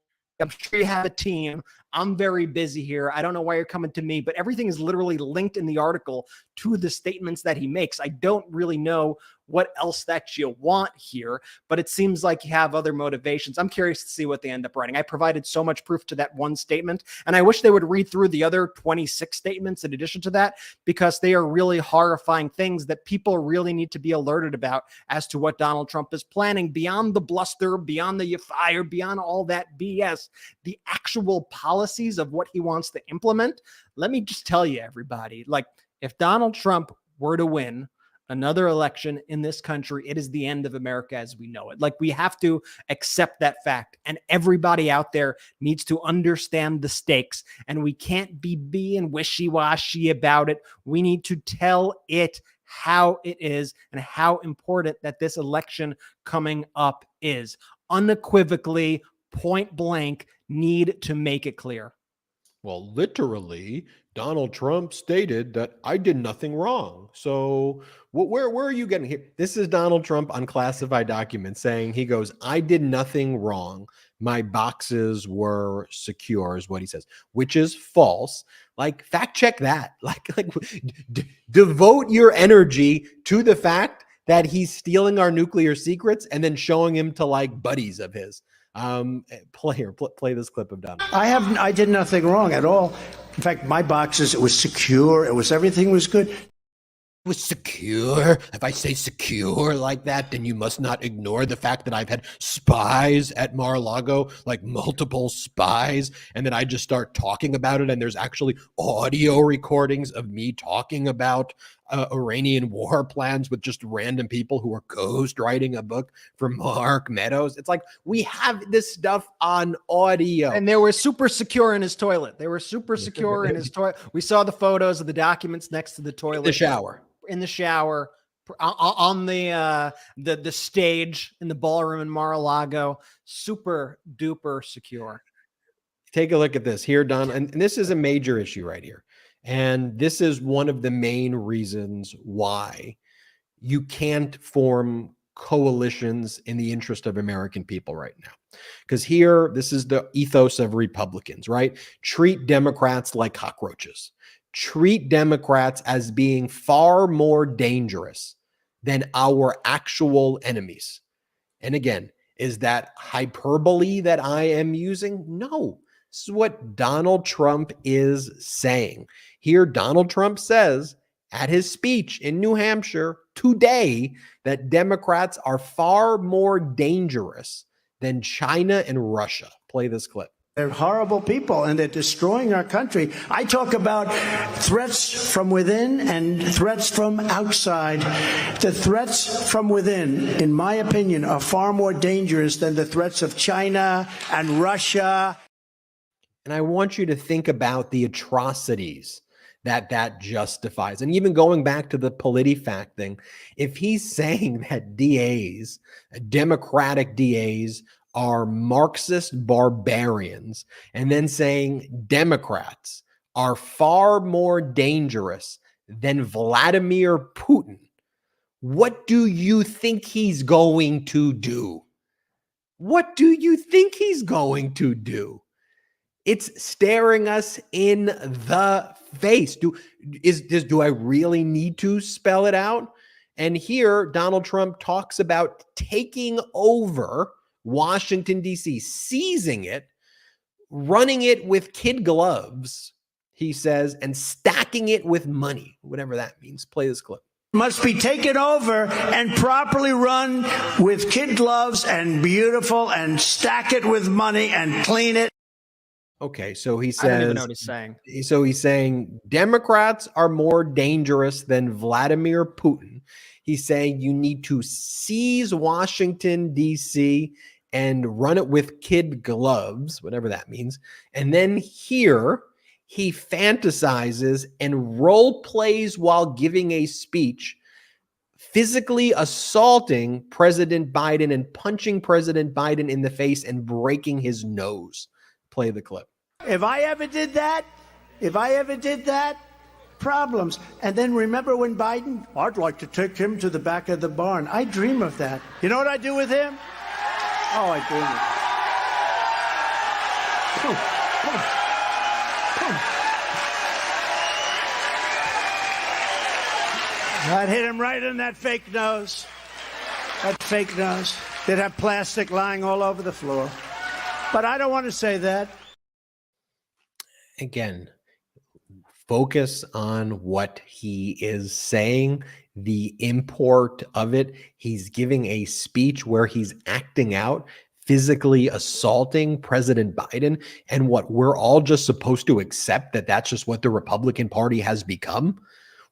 I'm sure you have a team. I'm very busy here. I don't know why you're coming to me, but everything is literally linked in the article to the statements that he makes. I don't really know what else that you want here, but it seems like you have other motivations. I'm curious to see what they end up writing. I provided so much proof to that one statement, and I wish they would read through the other 26 statements in addition to that, because they are really horrifying things that people really need to be alerted about as to what Donald Trump is planning beyond the bluster, beyond the you fire, beyond all that BS, the actual policies of what he wants to implement. Let me just tell you, everybody, like, if Donald Trump were to win another election in this country, it is the end of America as we know it. Like, we have to accept that fact, and everybody out there needs to understand the stakes, and we can't be being wishy-washy about it. We need to tell it how it is and how important that this election coming up is. Unequivocally, point blank, need to make it clear. Well, literally, Donald Trump stated that I did nothing wrong. So where are you getting here? This is Donald Trump on classified documents saying, he goes, I did nothing wrong. My boxes were secure, is what he says, which is false. Like, fact check that. Like devote your energy to the fact that he's stealing our nuclear secrets and then showing him to like buddies of his. Play this clip of Donald. I did nothing wrong at all. In fact, my boxes, it was secure. Everything was good. It was secure. If I say secure like that, then you must not ignore the fact that I've had spies at Mar-a-Lago, like multiple spies, and then I just start talking about it, and there's actually audio recordings of me talking about Iranian war plans with just random people who are ghostwriting a book for Mark Meadows. It's like, we have this stuff on audio. And they were super secure in his toilet. They were super secure in his toilet. We saw the photos of the documents next to the toilet. In the shower, on the stage in the ballroom in Mar-a-Lago. Super duper secure. Take a look at this here, Don. And this is a major issue right here. And this is one of the main reasons why you can't form coalitions in the interest of American people right now. Because here, this is the ethos of Republicans, right? Treat Democrats like cockroaches. Treat Democrats as being far more dangerous than our actual enemies. And again, is that hyperbole that I am using? No. This is what Donald Trump is saying. Here, Donald Trump says at his speech in New Hampshire today that Democrats are far more dangerous than China and Russia. Play this clip. They're horrible people, and they're destroying our country. I talk about threats from within and threats from outside. The threats from within, in my opinion, are far more dangerous than the threats of China and Russia. And I want you to think about the atrocities that justifies. And even going back to the PolitiFact thing, if he's saying that DAs, Democratic DAs, are Marxist barbarians, and then saying Democrats are far more dangerous than Vladimir Putin, What do you think he's going to do? What do you think he's going to do? It's staring us in the face. Do I really need to spell it out? And here, Donald Trump talks about taking over Washington, D.C., seizing it, running it with kid gloves, he says, and stacking it with money, whatever that means. Play this clip. Must be taken over and properly run with kid gloves and beautiful and stack it with money and clean it. Okay, so he says, I don't even know what he's saying. So he's saying Democrats are more dangerous than Vladimir Putin. He's saying you need to seize Washington, D.C., and run it with kid gloves, whatever that means. And then here, he fantasizes and role plays while giving a speech, physically assaulting President Biden and punching President Biden in the face and breaking his nose. Play the clip. If I ever did that, problems. And then remember when Biden, I'd like to take him to the back of the barn. I dream of that. You know what I do with him? Oh, I dream of it. I'd hit him right in that fake nose. That fake nose. They'd have plastic lying all over the floor. But I don't want to say that. Again, focus on what he is saying, the import of it. He's giving a speech where he's acting out, physically assaulting President Biden. And what we're all just supposed to accept that that's just what the Republican Party has become.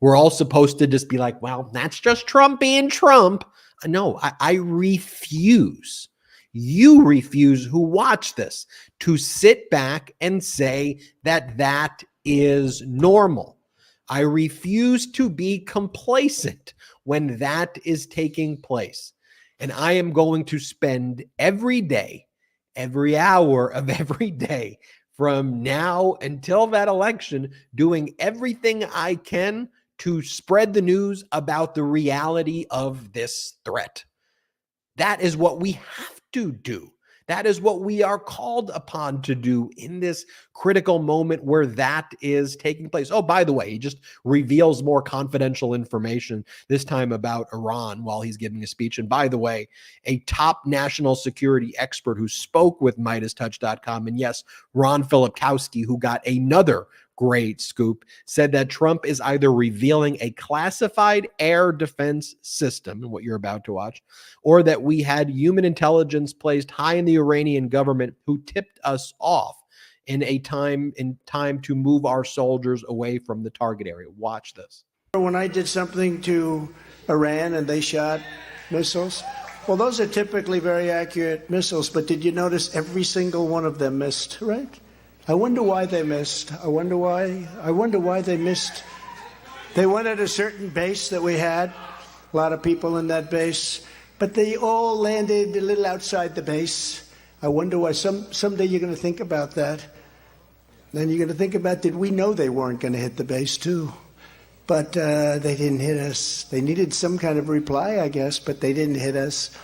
We're all supposed to just be like, well, that's just Trump being Trump. No, I refuse. You refuse, who watch this, to sit back and say that that is normal. I refuse to be complacent when that is taking place. And I am going to spend every day, every hour of every day from now until that election doing everything I can to spread the news about the reality of this threat. That is what we have to do. That is what we are called upon to do in this critical moment where that is taking place. Oh, by the way, he just reveals more confidential information, this time about Iran while he's giving a speech. And by the way, a top national security expert who spoke with MidasTouch.com, and yes, Ron Filipkowski, who got another great scoop, said that Trump is either revealing a classified air defense system, what you're about to watch, or that we had human intelligence placed high in the Iranian government who tipped us off in time to move our soldiers away from the target area. Watch this. When I did something to Iran and they shot missiles, well, those are typically very accurate missiles, but did you notice every single one of them missed, right? I wonder why they missed. I wonder why they missed. They went at a certain base that we had, a lot of people in that base, but they all landed a little outside the base. I wonder why. Someday you're going to think about that. Then you're going to think about, did we know they weren't going to hit the base too? But they didn't hit us. They needed some kind of reply, I guess, but they didn't hit us.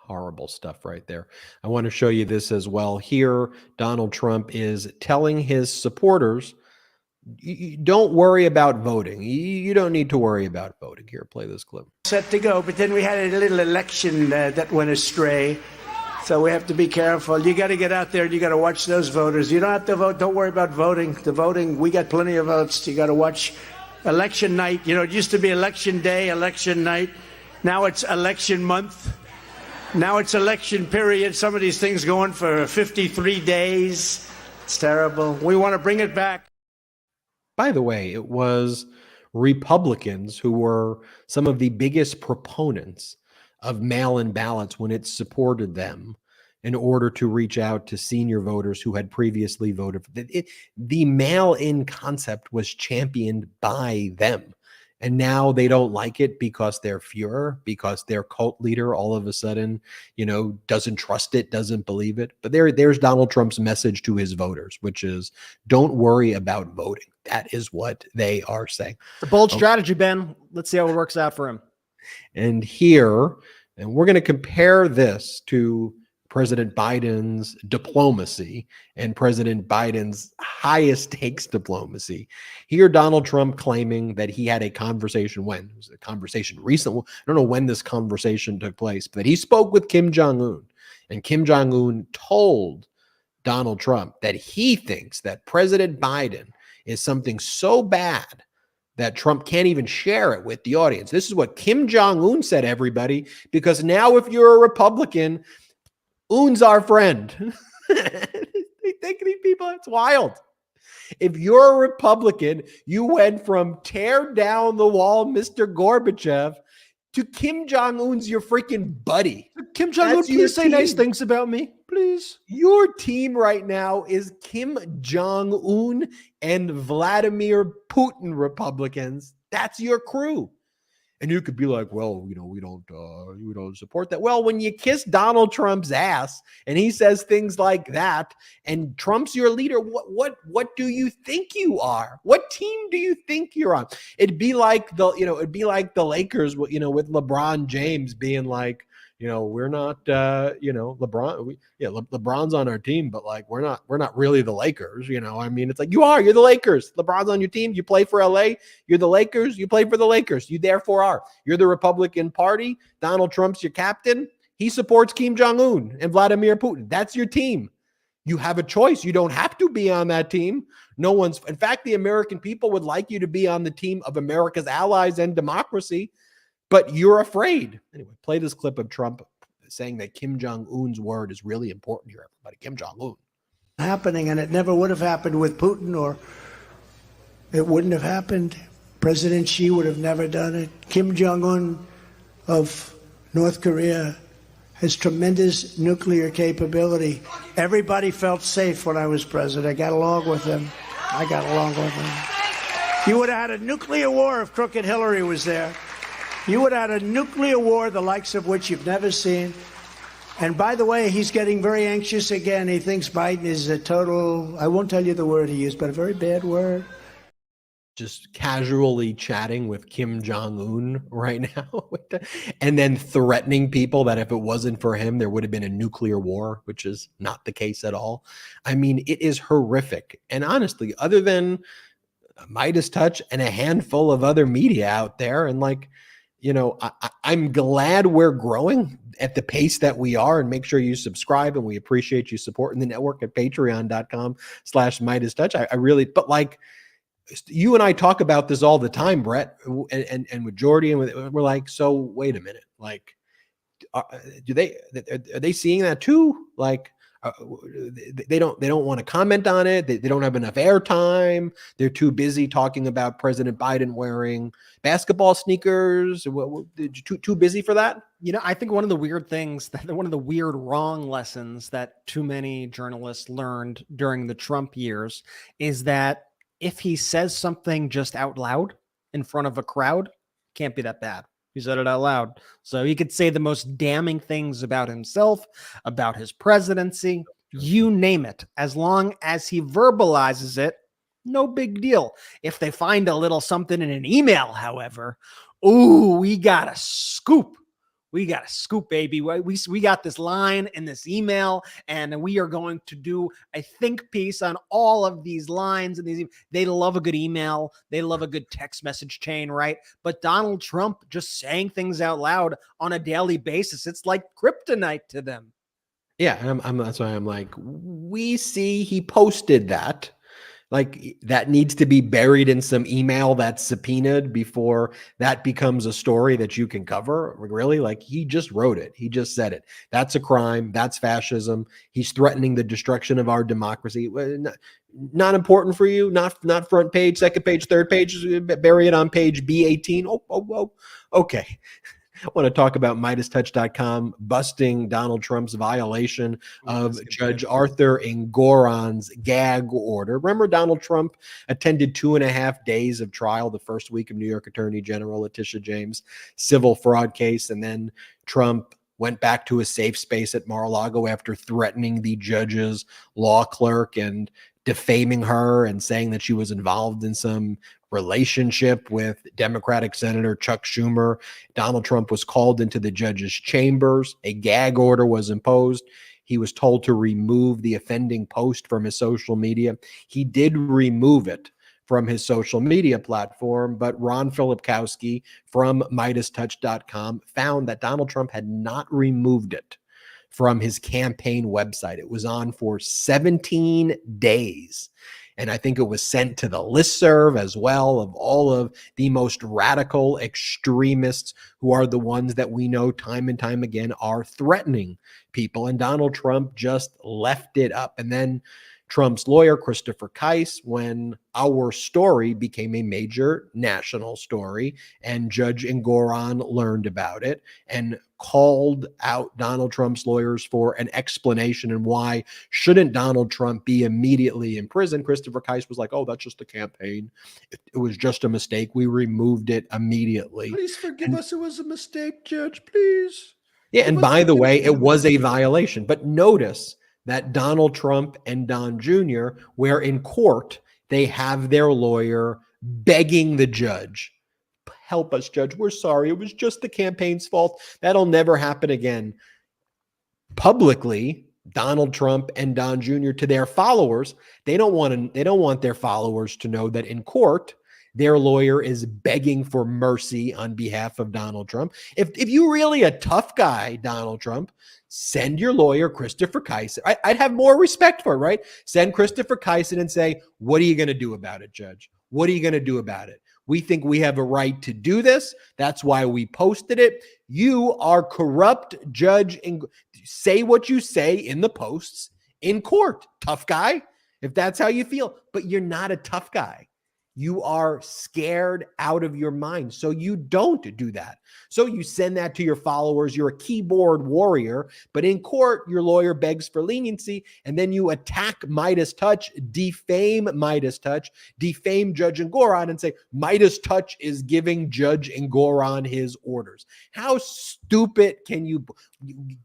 Horrible stuff right there. I want to show you this as well. Here, Donald Trump is telling his supporters, don't worry about voting. You don't need to worry about voting. Here, play this clip. Set to go, but then we had a little election that went astray. So we have to be careful. You got to get out there and you got to watch those voters. You don't have to vote. Don't worry about voting. The voting, we got plenty of votes. You got to watch election night. You know, it used to be election day, election night. Now it's election month. Now it's election period. Some of these things go on for 53 days. It's terrible. We want to bring it back. By the way, it was Republicans who were some of the biggest proponents of mail-in ballots when it supported them in order to reach out to senior voters who had previously voted. The mail-in concept was championed by them. And now they don't like it because they're Fuhrer, because their cult leader all of a sudden, doesn't trust it, doesn't believe it. But there's Donald Trump's message to his voters, which is don't worry about voting. That is what they are saying. It's a bold strategy, Ben. Let's see how it works out for him. And we're going to compare this to President Biden's diplomacy and President Biden's highest stakes diplomacy. Here, Donald Trump claiming that he had a conversation it was a conversation recently. I don't know when this conversation took place, but he spoke with Kim Jong-un, and Kim Jong-un told Donald Trump that he thinks that President Biden is something so bad that Trump can't even share it with the audience. This is what Kim Jong-un said, everybody, because now if you're a Republican, Un's our friend. They think these people, it's wild. If you're a Republican, you went from tear down the wall, Mr. Gorbachev, to Kim Jong-un's your freaking buddy. Kim Jong-un, please say nice things about me, please. Your team right now is Kim Jong-un and Vladimir Putin Republicans. That's your crew. And you could be like, well, we don't support that. Well, when you kiss Donald Trump's ass and he says things like that, and Trump's your leader, what do you think you are? What team do you think you're on? It'd be like the Lakers, with LeBron James being like, we're not, LeBron. LeBron's on our team, but like we're not really the Lakers. It's like you're the Lakers. LeBron's on your team. You play for LA. You're the Lakers. You play for the Lakers. You therefore are. You're the Republican Party. Donald Trump's your captain. He supports Kim Jong-un and Vladimir Putin. That's your team. You have a choice. You don't have to be on that team. In fact, the American people would like you to be on the team of America's allies and democracy. But you're afraid. Anyway, play this clip of Trump saying that Kim Jong-un's word is really important here, everybody. Kim Jong-un. Happening, and it never would have happened with Putin, or it wouldn't have happened. President Xi would have never done it. Kim Jong-un of North Korea has tremendous nuclear capability. Everybody felt safe when I was president. I got along with him. You would have had a nuclear war if crooked Hillary was there. You would have had a nuclear war, the likes of which you've never seen. And by the way, he's getting very anxious again. He thinks Biden is a total, I won't tell you the word he used, but a very bad word. Just casually chatting with Kim Jong-un right now. And then threatening people that if it wasn't for him, there would have been a nuclear war, which is not the case at all. It is horrific. And honestly, other than Midas Touch and a handful of other media out there, and I'm glad we're growing at the pace that we are, and make sure you subscribe, and we appreciate you supporting the network at patreon.com/Midas Touch. I really, but like you and I talk about this all the time, Brett, and with Jordy, and we're like, so wait a minute, like, are they seeing that too? Like, they don't want to comment on it. They don't have enough airtime. They're too busy talking about President Biden wearing basketball sneakers. Too busy for that? I think one of the weird wrong lessons that too many journalists learned during the Trump years is that if he says something just out loud in front of a crowd, can't be that bad. He said it out loud. So he could say the most damning things about himself, about his presidency, you name it. As long as he verbalizes it, no big deal. If they find a little something in an email, however, we got a scoop. We got a scoop, baby. We got this line in this email, and we are going to do a think piece on all of these lines. And they love a good email. They love a good text message chain, right? But Donald Trump just saying things out loud on a daily basis, it's like kryptonite to them. Yeah, and that's why I'm like, we see he posted that. Like, that needs to be buried in some email that's subpoenaed before that becomes a story that you can cover. Really? Like, he just wrote it. He just said it. That's a crime. That's fascism. He's threatening the destruction of our democracy. Not important for you. Not front page, second page, third page. Bury it on page B18. Oh, okay. I want to talk about MidasTouch.com busting Donald Trump's violation of Judge Arthur Engoron's gag order. Remember, Donald Trump attended 2.5 days of trial the first week of New York Attorney General Letitia James' civil fraud case, and then Trump went back to a safe space at Mar-a-Lago after threatening the judge's law clerk and defaming her and saying that she was involved in some relationship with Democratic Senator Chuck Schumer. Donald Trump was called into the judge's chambers. A gag order was imposed. He was told to remove the offending post from his social media. He did remove it from his social media platform, but Ron Filipkowski from MidasTouch.com found that Donald Trump had not removed it from his campaign website. It was on for 17 days. And I think it was sent to the listserv as well of all of the most radical extremists who are the ones that we know time and time again are threatening people. And Donald Trump just left it up. And then Trump's lawyer, Christopher Kise, when our story became a major national story and Judge Engoron learned about it and called out Donald Trump's lawyers for an explanation and why shouldn't Donald Trump be immediately in prison. Christopher Kise was like, oh, that's just a campaign. It was just a mistake. We removed it immediately. Please forgive us. It was a mistake, Judge, please. Yeah, and by the way, it was a violation. But notice that Donald Trump and Don Jr., where in court, they have their lawyer begging the judge, help us, judge. We're sorry. It was just the campaign's fault. That'll never happen again. Publicly, Donald Trump and Don Jr. to their followers, they don't want their followers to know that in court, their lawyer is begging for mercy on behalf of Donald Trump. If you really a tough guy, Donald Trump, send your lawyer, Christopher Kise. I'd have more respect for it, right? Send Christopher Kise and say, what are you going to do about it, Judge? What are you going to do about it? We think we have a right to do this. That's why we posted it. You are corrupt, Judge. Say what you say in the posts in court. Tough guy, if that's how you feel. But you're not a tough guy. You are scared out of your mind. So you don't do that. So you send that to your followers. You're a keyboard warrior, but in court, your lawyer begs for leniency, and then you attack Midas Touch, defame Midas Touch, defame Judge Engoron, and say Midas Touch is giving Judge Engoron his orders. How stupid can you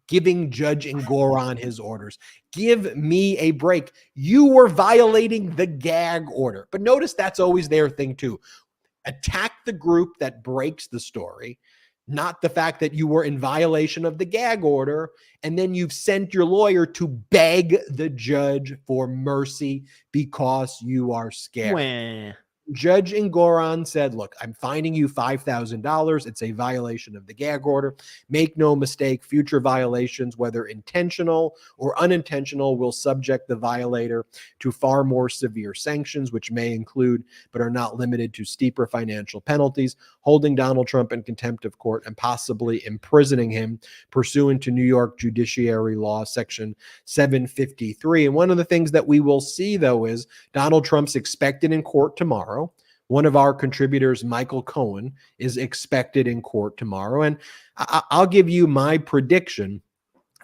giving Judge Engoron his orders? Give me a break. You were violating the gag order. But notice that's always their thing too. Attack the group that breaks the story, not the fact that you were in violation of the gag order, and then you've sent your lawyer to beg the judge for mercy because you are scared. Wah. Judge Engoron said, look, I'm fining you $5,000. It's a violation of the gag order. Make no mistake, future violations, whether intentional or unintentional, will subject the violator to far more severe sanctions, which may include, but are not limited to, steeper financial penalties, holding Donald Trump in contempt of court, and possibly imprisoning him pursuant to New York Judiciary Law, Section 753. And one of the things that we will see, though, is Donald Trump's expected in court tomorrow. One of our contributors, Michael Cohen, is expected in court tomorrow. And I'll give you my prediction.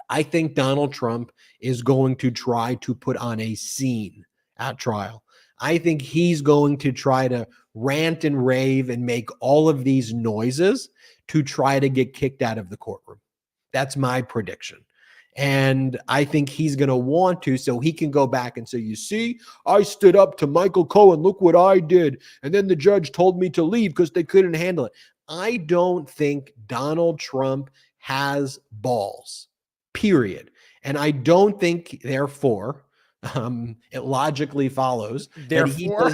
I think Donald Trump is going to try to put on a scene at trial. I think he's going to try to rant and rave and make all of these noises to try to get kicked out of the courtroom. That's my prediction. And I think he's going to want to, so he can go back and say, you see, I stood up to Michael Cohen. Look what I did. And then the judge told me to leave because they couldn't handle it. I don't think Donald Trump has balls, period. And I don't think, therefore, it logically follows Therefore,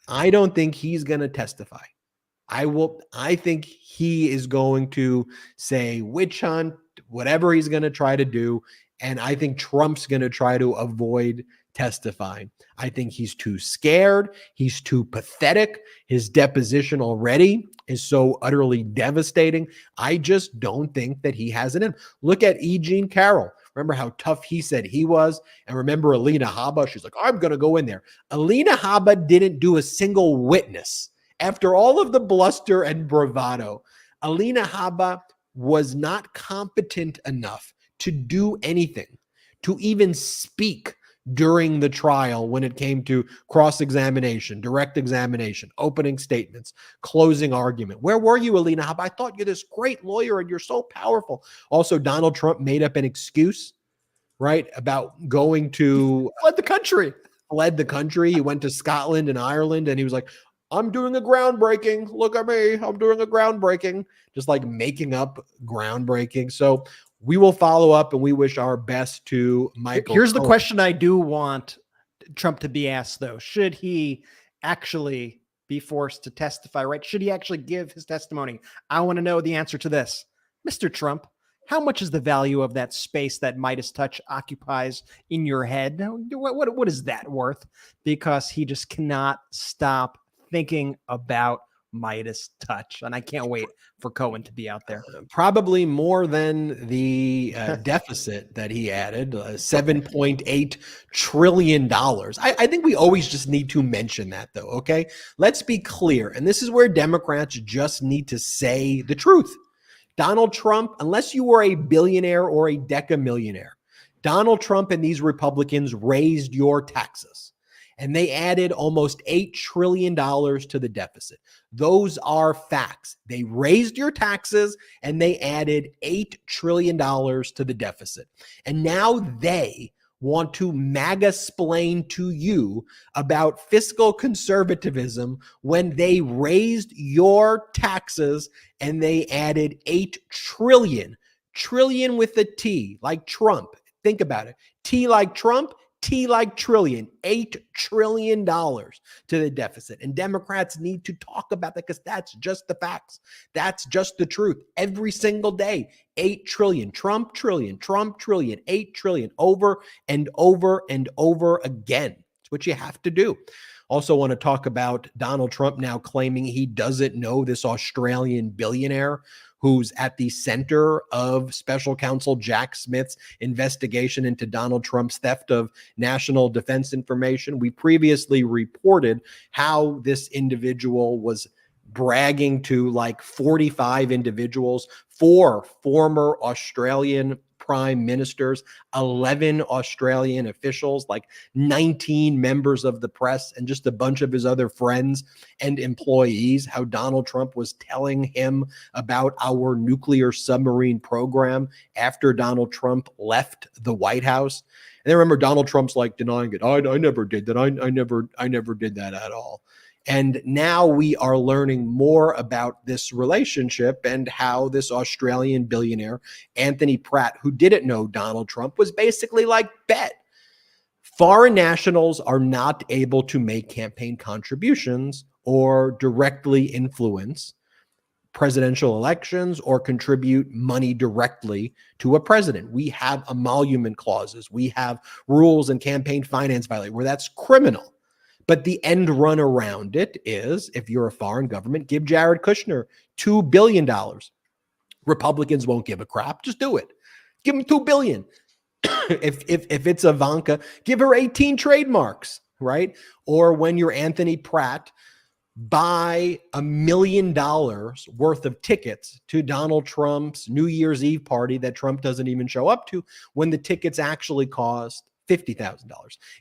I don't think he's going to testify. I think he is going to say witch hunt, whatever he's going to try to do. And I think Trump's going to try to avoid testifying. I think he's too scared. He's too pathetic. His deposition already is so utterly devastating. I just don't think that he has it in. Look at E. Jean Carroll. Remember how tough he said he was? And remember Alina Habba? She's like, I'm going to go in there. Alina Habba didn't do a single witness. After all of the bluster and bravado, Alina Habba was not competent enough to do anything, to even speak during the trial when it came to cross-examination, direct examination, opening statements, closing argument. Where were you, Alina Habba? I thought you're this great lawyer and you're so powerful. Also, Donald Trump made up an excuse, right, about going to Fled the country. He went to Scotland and Ireland, and he was like, I'm doing a groundbreaking. Look at me. I'm doing a groundbreaking. Just like making up groundbreaking. So we will follow up, and we wish our best to Michael. Here's the Cohen. question I do want Trump to be asked, though. Should he actually be forced to testify, right? Should he actually give his testimony? I want to know the answer to this. Mr. Trump, how much is the value of that space that Midas Touch occupies in your head? What is that worth? Because he just cannot stop thinking about Midas Touch. And I can't wait for Cohen to be out there. Probably more than the deficit that he added, $7.8 trillion. I think we always just need to mention that, though, okay? Let's be clear. And this is where Democrats just need to say the truth. Donald Trump, unless you were a billionaire or a decamillionaire, Donald Trump and these Republicans raised your taxes. And they added almost $8 trillion to the deficit. Those are facts. They raised your taxes and they added $8 trillion to the deficit. And now they want to MAGA-splain to you about fiscal conservatism when they raised your taxes and they added 8 trillion. Trillion with a T, like Trump. Think about it. T like Trump. T like trillion, $8 trillion to the deficit. And Democrats need to talk about that because that's just the facts. That's just the truth. Every single day, 8 trillion, Trump trillion, 8 trillion, over and over and over again. It's what you have to do. Also want to talk about Donald Trump now claiming he doesn't know this Australian billionaire who's at the center of special counsel Jack Smith's investigation into Donald Trump's theft of national defense information. We previously reported how this individual was bragging to like 45 individuals, 4 former Australian prime ministers, 11 Australian officials, like 19 members of the press, and just a bunch of his other friends and employees, how Donald Trump was telling him about our nuclear submarine program after Donald Trump left the White House. And then remember, Donald Trump's like denying it. I never did that. I never did that at all. And now we are learning more about this relationship and how this Australian billionaire, Anthony Pratt, who didn't know Donald Trump, was basically like, bet. Foreign nationals are not able to make campaign contributions or directly influence presidential elections or contribute money directly to a president. We have emolument clauses. We have rules and campaign finance violation where that's criminal. But the end run around it is, if you're a foreign government, give Jared Kushner $2 billion. Republicans won't give a crap. Just do it. Give them $2 billion. If it's Ivanka, give her 18 trademarks, right? Or when you're Anthony Pratt, buy $1 million worth of tickets to Donald Trump's New Year's Eve party that Trump doesn't even show up to, when the tickets actually cost $50,000.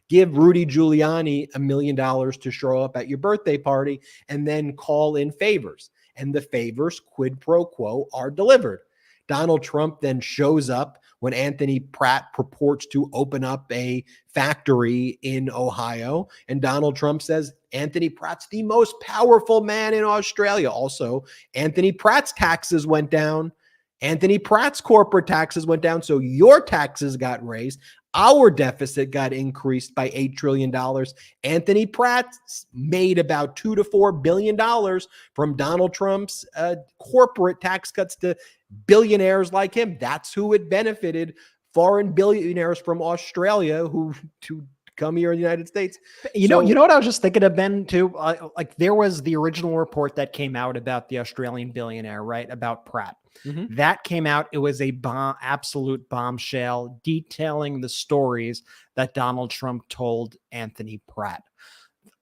Give Rudy Giuliani $1 million to show up at your birthday party and then call in favors. And the favors, quid pro quo, are delivered. Donald Trump then shows up when Anthony Pratt purports to open up a factory in Ohio. And Donald Trump says Anthony Pratt's the most powerful man in Australia. Also, Anthony Pratt's taxes went down. Anthony Pratt's corporate taxes went down. So your taxes got raised. Our deficit got increased by $8 trillion. Anthony Pratt made about $2 to $4 billion from Donald Trump's corporate tax cuts to billionaires like him. That's who it benefited. Foreign billionaires from Australia who to come here in the United States. You know what I was just thinking of, Ben, too? Like there was the original report that came out about the Australian billionaire, right? About Pratt. That came out. It was a absolute bombshell detailing the stories that Donald Trump told Anthony Pratt.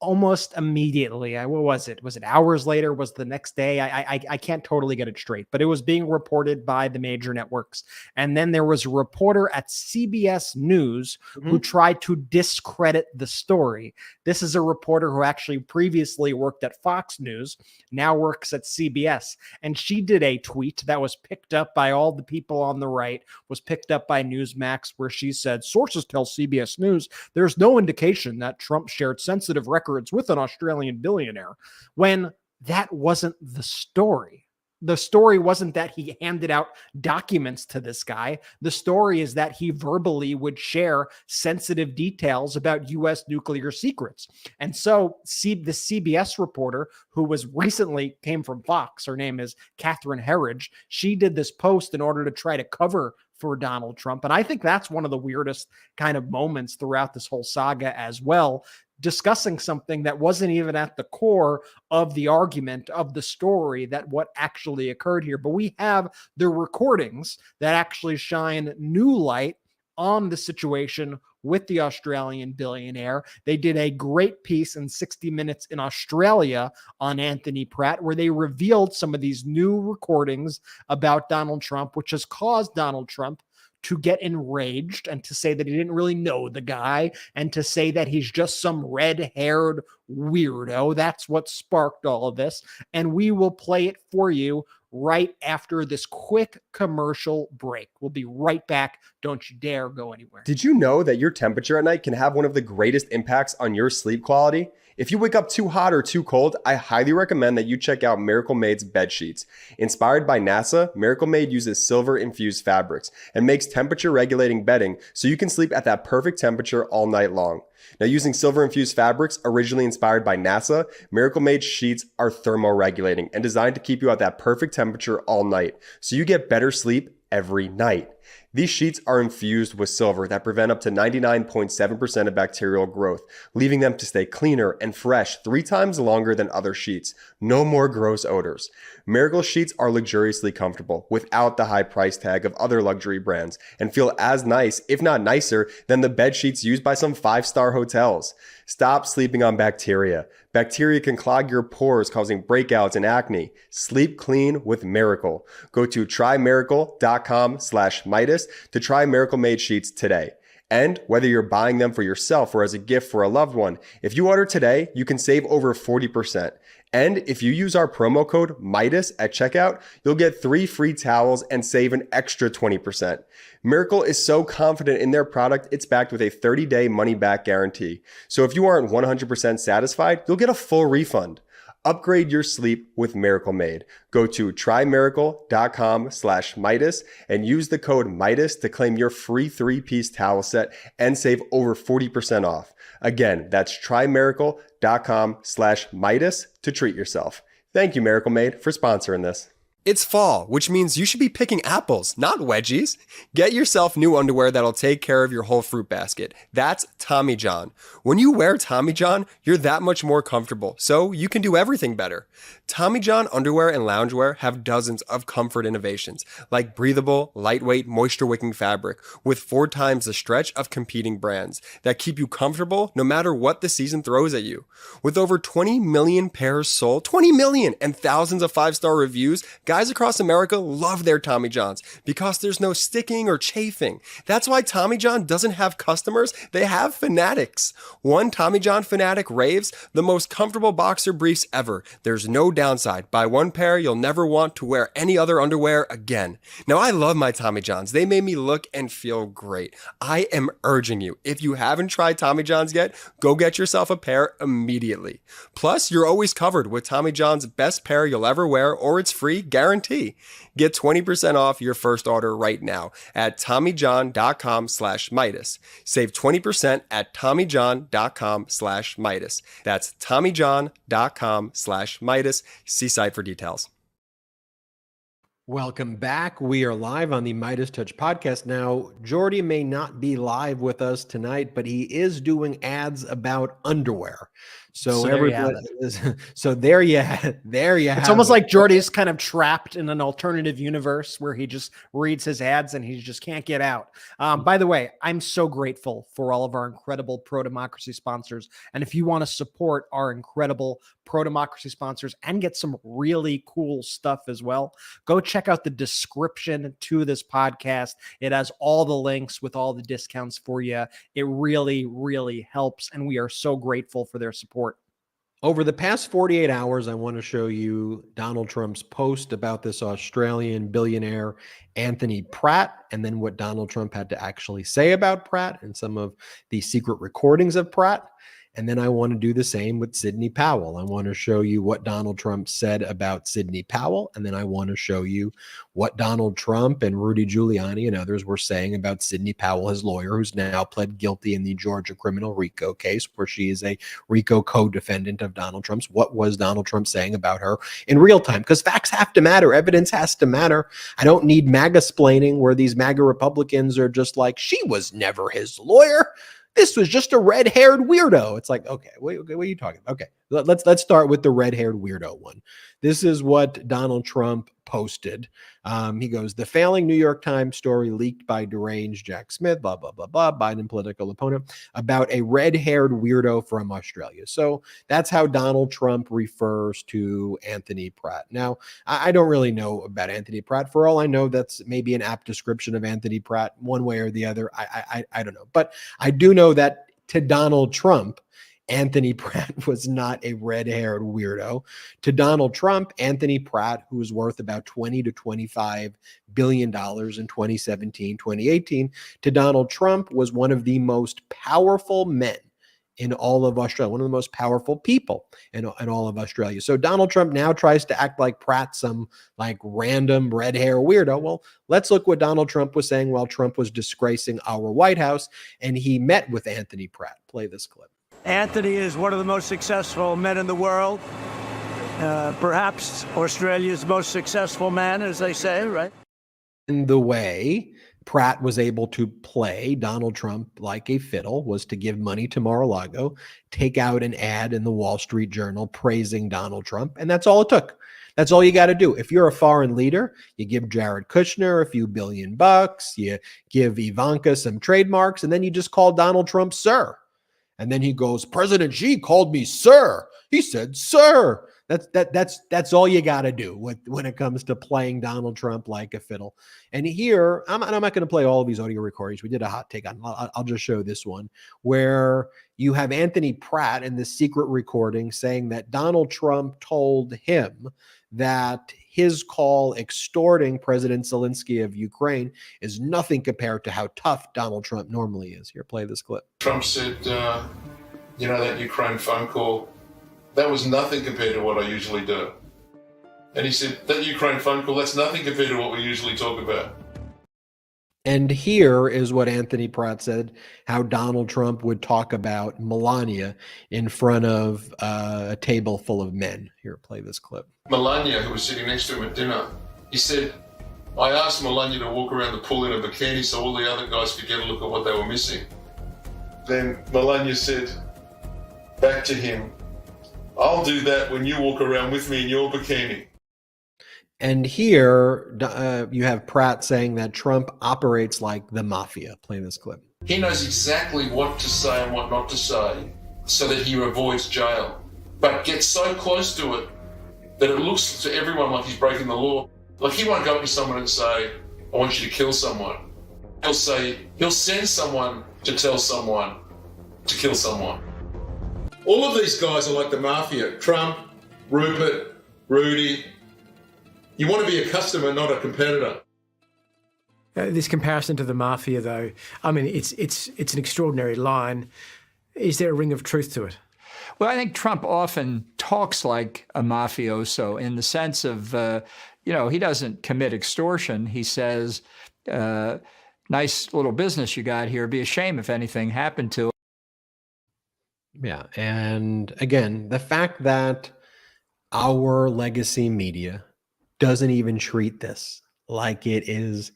Almost immediately. What was it? Was it hours later? Was the next day? I can't totally get it straight, but it was being reported by the major networks. And then there was a reporter at CBS News who tried to discredit the story. This is a reporter who actually previously worked at Fox News, now works at CBS. And she did a tweet that was picked up by all the people on the right, was picked up by Newsmax, where she said, sources tell CBS News there's no indication that Trump shared sensitive records with an Australian billionaire, when that wasn't the story. The story wasn't that he handed out documents to this guy. The story is that he verbally would share sensitive details about U.S. nuclear secrets. And so the CBS reporter, who was recently came from Fox, her name is Catherine Herridge, she did this post in order to try to cover for Donald Trump. And I think that's one of the weirdest kind of moments throughout this whole saga as well, discussing something that wasn't even at the core of the argument of the story, that what actually occurred here. But we have the recordings that actually shine new light on the situation with the Australian billionaire. They did a great piece in 60 Minutes in Australia on Anthony Pratt, where they revealed some of these new recordings about Donald Trump, which has caused Donald Trump to get enraged and to say that he didn't really know the guy and to say that he's just some red-haired weirdo. That's what sparked all of this. And we will play it for you right after this quick commercial break. We'll be right back. Don't you dare go anywhere. Did you know that your temperature at night can have one of the greatest impacts on your sleep quality? If you wake up too hot or too cold, I highly recommend that you check out Miracle Made's bed sheets. Inspired by NASA, Miracle Made uses silver-infused fabrics and makes temperature-regulating bedding so you can sleep at that perfect temperature all night long. Now, using silver-infused fabrics originally inspired by NASA, Miracle Made sheets are thermoregulating and designed to keep you at that perfect temperature all night, so you get better sleep every night. These sheets are infused with silver that prevent up to 99.7% of bacterial growth, leaving them to stay cleaner and fresh 3 times longer than other sheets. No more gross odors. Miracle sheets are luxuriously comfortable without the high price tag of other luxury brands and feel as nice, if not nicer, than the bed sheets used by some 5-star hotels. Stop sleeping on bacteria. Bacteria can clog your pores, causing breakouts and acne. Sleep clean with Miracle. Go to trymiracle.com/Midas to try Miracle Made sheets today. And whether you're buying them for yourself or as a gift for a loved one, if you order today, you can save over 40%. And if you use our promo code MIDAS at checkout, you'll get 3 free towels and save an extra 20%. Miracle is so confident in their product, it's backed with a 30-day money-back guarantee. So if you aren't 100% satisfied, you'll get a full refund. Upgrade your sleep with Miracle Made. Go to trymiracle.com/Midas and use the code Midas to claim your free 3-piece towel set and save over 40% off. Again, that's trymiracle.com/Midas to treat yourself. Thank you, Miracle Made, for sponsoring this. It's fall, which means you should be picking apples, not wedgies. Get yourself new underwear that'll take care of your whole fruit basket. That's Tommy John. When you wear Tommy John, you're that much more comfortable, so you can do everything better. Tommy John underwear and loungewear have dozens of comfort innovations, like breathable, lightweight, moisture-wicking fabric with 4 times the stretch of competing brands that keep you comfortable no matter what the season throws at you. With over 20 million pairs sold, 20 million, and thousands of 5-star reviews, guys across America love their Tommy Johns because there's no sticking or chafing. That's why Tommy John doesn't have customers, they have fanatics. One Tommy John fanatic raves, the most comfortable boxer briefs ever. There's no downside. Buy one pair, you'll never want to wear any other underwear again. Now, I love my Tommy Johns. They made me look and feel great. I am urging you, if you haven't tried Tommy Johns yet, go get yourself a pair immediately. Plus, you're always covered with Tommy John's best pair you'll ever wear, or it's free guarantee. Get 20% off your first order right now at TommyJohn.com/Midas. Save 20% at TommyJohn.com/Midas. That's TommyJohn.com/Midas. See site for details. Welcome back. We are live on the Midas Touch podcast. Now, Jordy may not be live with us tonight, but he is doing ads about underwear. So there you have everybody, so there you have It's almost like Jordy's kind of trapped in an alternative universe where he just reads his ads and he just can't get out. By the way, I'm so grateful for all of our incredible pro-democracy sponsors. And if you want to support our incredible pro-democracy sponsors and get some really cool stuff as well, go check out the description to this podcast. It has all the links with all the discounts for you. It really, really helps. And we are so grateful for their support. Over the past 48 hours, I want to show you Donald Trump's post about this Australian billionaire, Anthony Pratt, and then what Donald Trump had to actually say about Pratt and some of the secret recordings of Pratt. And then I want to do the same with Sidney Powell. I want to show you what Donald Trump said about Sidney Powell. And then I want to show you what Donald Trump and Rudy Giuliani and others were saying about Sidney Powell, his lawyer, who's now pled guilty in the Georgia criminal RICO case, where she is a RICO co-defendant of Donald Trump's. What was Donald Trump saying about her in real time? Because facts have to matter. Evidence has to matter. I don't need MAGA-splaining where these MAGA Republicans are just like, she was never his lawyer. This was just a red-haired weirdo. It's like, okay, what are you talking about? Okay, let's start with the red-haired weirdo one. This is what Donald Trump posted. He goes, the failing New York Times story leaked by deranged Jack Smith, blah, blah, blah, blah, Biden political opponent, about a red-haired weirdo from Australia. So that's how Donald Trump refers to Anthony Pratt. Now, I don't really know about Anthony Pratt. For all I know, that's maybe an apt description of Anthony Pratt, one way or the other. I don't know. But I do know that to Donald Trump, Anthony Pratt was not a red-haired weirdo. To Donald Trump, Anthony Pratt, who was worth about $20 to $25 billion in 2017, 2018, to Donald Trump was one of the most powerful men in all of Australia, one of the most powerful people in all of Australia. So Donald Trump now tries to act like Pratt, some like random red hair weirdo. Well, let's look what Donald Trump was saying while Trump was disgracing our White House, and he met with Anthony Pratt. Play this clip. Anthony is one of the most successful men in the world, perhaps Australia's most successful man, as they say, right? And the way Pratt was able to play Donald Trump like a fiddle was to give money to Mar-a-Lago, take out an ad in the Wall Street Journal praising Donald Trump, and that's all it took. That's all you got to do. If you're a foreign leader, you give Jared Kushner a few $billion, you give Ivanka some trademarks, and then you just call Donald Trump sir. And then he goes, President Xi called me sir. He said, sir. That's all you got to do when it comes to playing Donald Trump like a fiddle. And here, I'm not going to play all of these audio recordings. We did a hot take on. I'll just show this one where you have Anthony Pratt in the secret recording saying that Donald Trump told him that his call extorting President Zelensky of Ukraine is nothing compared to how tough Donald Trump normally is. Here, play this clip. Trump said, that Ukraine phone call, that was nothing compared to what I usually do. And he said, that Ukraine phone call, that's nothing compared to what we usually talk about. And here is what Anthony Pratt said, how Donald Trump would talk about Melania in front of a table full of men. Here, play this clip. Melania, who was sitting next to him at dinner, he said, I asked Melania to walk around the pool in a bikini so all the other guys could get a look at what they were missing. Then Melania said back to him, I'll do that when you walk around with me in your bikini. And here you have Pratt saying that Trump operates like the mafia. Play this clip. He knows exactly what to say and what not to say so that he avoids jail, but gets so close to it that it looks to everyone like he's breaking the law. Like he won't go up to someone and say, I want you to kill someone. He'll send someone to tell someone to kill someone. All of these guys are like the mafia. Trump, Rupert, Rudy. You want to be a customer, not a competitor. This comparison to the mafia, though, I mean, it's an extraordinary line. Is there a ring of truth to it? Well, I think Trump often talks like a mafioso in the sense of, he doesn't commit extortion. He says, nice little business you got here. It'd be a shame if anything happened to it. Yeah. And again, the fact that our legacy media doesn't even treat this like it is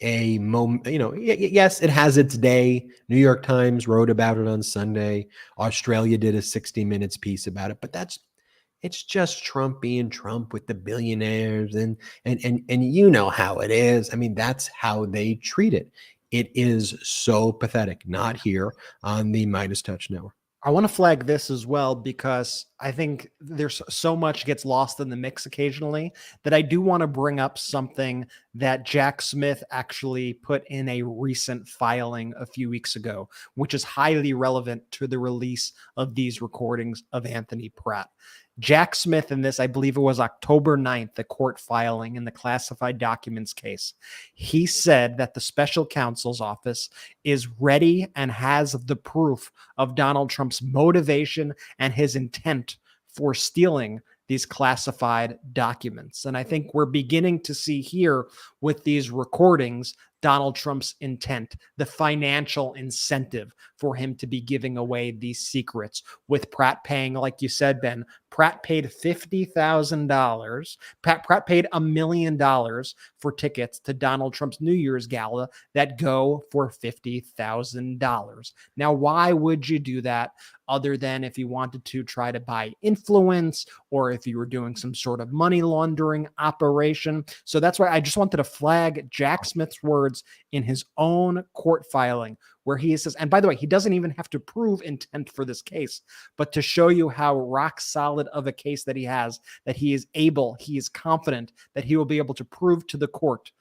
a moment, yes, it has its day. New York Times wrote about it on Sunday. Australia did a 60 Minutes piece about it, but it's just Trump being Trump with the billionaires and you know how it is. I mean, that's how they treat it. It is so pathetic. Not here on the Midas Touch Network. I want to flag this as well because I think there's so much gets lost in the mix occasionally that I do want to bring up something that Jack Smith actually put in a recent filing a few weeks ago, which is highly relevant to the release of these recordings of Anthony Pratt. Jack Smith in this, I believe it was October 9th, the court filing in the classified documents case. He said that the special counsel's office is ready and has the proof of Donald Trump's motivation and his intent for stealing these classified documents. And I think we're beginning to see here with these recordings Donald Trump's intent, the financial incentive for him to be giving away these secrets, with Pratt paying, like you said, Ben, Pratt paid $50,000. Pratt paid $1 million for tickets to Donald Trump's New Year's gala that go for $50,000. Now, why would you do that other than if you wanted to try to buy influence or if you were doing some sort of money laundering operation? So that's why I just wanted to flag Jack Smith's words in his own court filing, where he says, and by the way, he doesn't even have to prove intent for this case, but to show you how rock solid of a case that he has, that he is confident that he will be able to prove to the court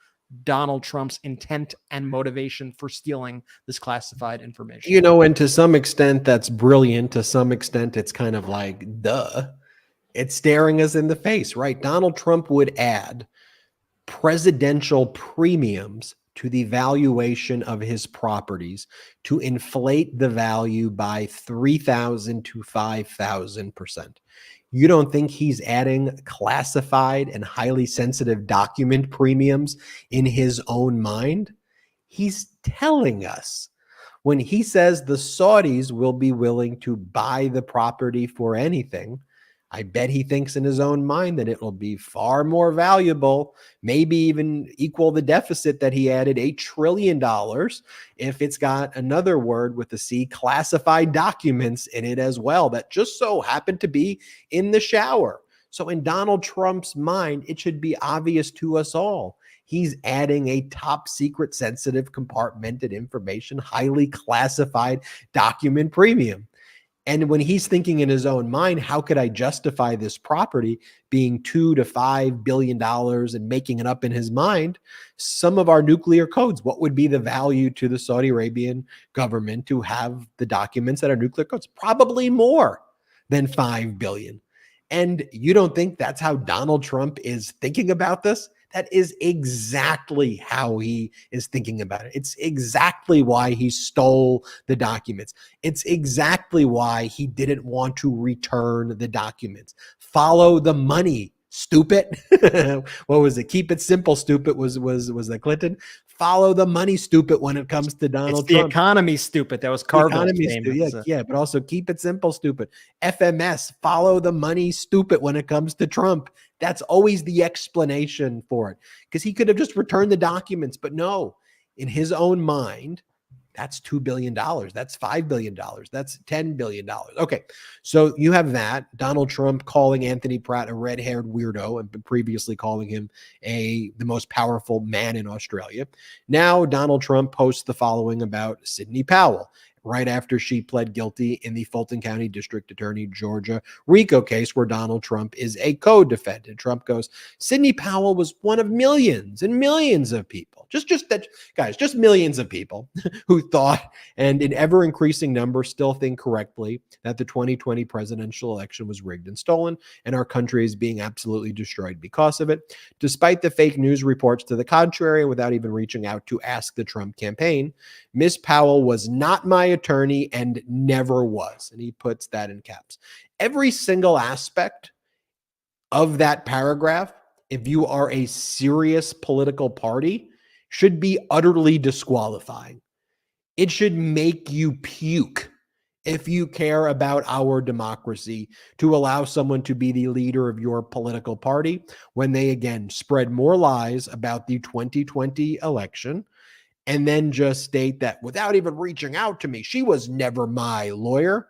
Donald Trump's intent and motivation for stealing this classified information. And to some extent, that's brilliant. To some extent, it's kind of like, duh. It's staring us in the face, right? Donald Trump would add presidential premiums to the valuation of his properties to inflate the value by 3,000 to 5,000%. You don't think he's adding classified and highly sensitive document premiums in his own mind? He's telling us when he says the Saudis will be willing to buy the property for anything. I bet he thinks in his own mind that it will be far more valuable, maybe even equal the deficit that he added $8 trillion if it's got another word with the C, classified documents in it as well, that just so happened to be in the shower. So in Donald Trump's mind, it should be obvious to us all. He's adding a top secret, sensitive, compartmented information, highly classified document premium. And when he's thinking in his own mind, how could I justify this property being $2 to $5 billion and making it up in his mind? Some of our nuclear codes, what would be the value to the Saudi Arabian government to have the documents that are nuclear codes? Probably more than $5 billion. And you don't think that's how Donald Trump is thinking about this? That is exactly how he is thinking about it. It's exactly why he stole the documents. It's exactly why he didn't want to return the documents. Follow the money, stupid. What was it? Keep it simple, stupid was that Clinton? Follow the money, stupid, when it comes to Donald Trump. The economy, stupid. That was Carville's famous. Yeah, but also keep it simple, stupid. FMS, follow the money, stupid, when it comes to Trump. That's always the explanation for it, because he could have just returned the documents, but no, in his own mind, that's $2 billion. That's $5 billion. That's $10 billion. Okay, so you have that. Donald Trump calling Anthony Pratt a red-haired weirdo and previously calling him the most powerful man in Australia. Now Donald Trump posts the following about Sidney Powell right after she pled guilty in the Fulton County District Attorney Georgia RICO case where Donald Trump is a co-defendant. Trump goes, Sidney Powell was one of millions and millions of people, just millions of people who thought, and in ever increasing numbers still think correctly, that the 2020 presidential election was rigged and stolen, and our country is being absolutely destroyed because of it. Despite the fake news reports to the contrary, and without even reaching out to ask the Trump campaign, Miss Powell was not my attorney and never was. And he puts that in caps. Every single aspect of that paragraph, if you are a serious political party, should be utterly disqualifying. It should make you puke if you care about our democracy, to allow someone to be the leader of your political party when they, again, spread more lies about the 2020 election and then just state that without even reaching out to me, she was never my lawyer.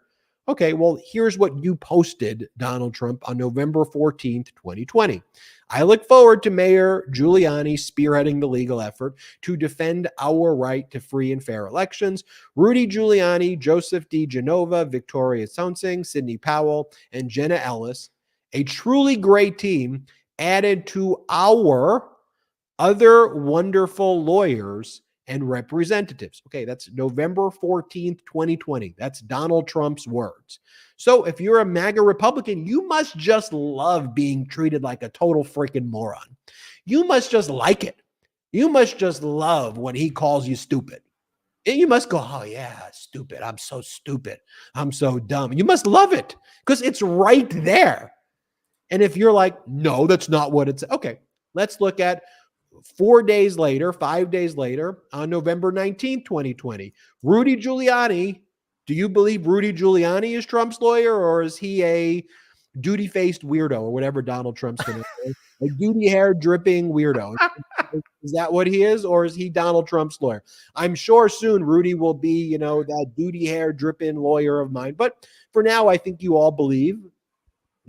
Okay, well, here's what you posted, Donald Trump, on November 14th, 2020. I look forward to Mayor Giuliani spearheading the legal effort to defend our right to free and fair elections. Rudy Giuliani, Joseph DeGenova, Victoria Toensing, Sidney Powell, and Jenna Ellis, a truly great team added to our other wonderful lawyers and representatives. Okay, that's November 14th, 2020. That's Donald Trump's words. So if you're a MAGA Republican, you must just love being treated like a total freaking moron. You must just like it. You must just love when he calls you stupid. And you must go, oh yeah, stupid. I'm so stupid. I'm so dumb. You must love it because it's right there. And if you're like, no, that's not what it's, okay, let's look at 5 days later, on November 19th, 2020, Rudy Giuliani. Do you believe Rudy Giuliani is Trump's lawyer, or is he a duty-faced weirdo, or whatever Donald Trump's going to say? A duty hair dripping weirdo. Is that what he is, or is he Donald Trump's lawyer? I'm sure soon Rudy will be, that duty hair dripping lawyer of mine. But for now, I think you all believe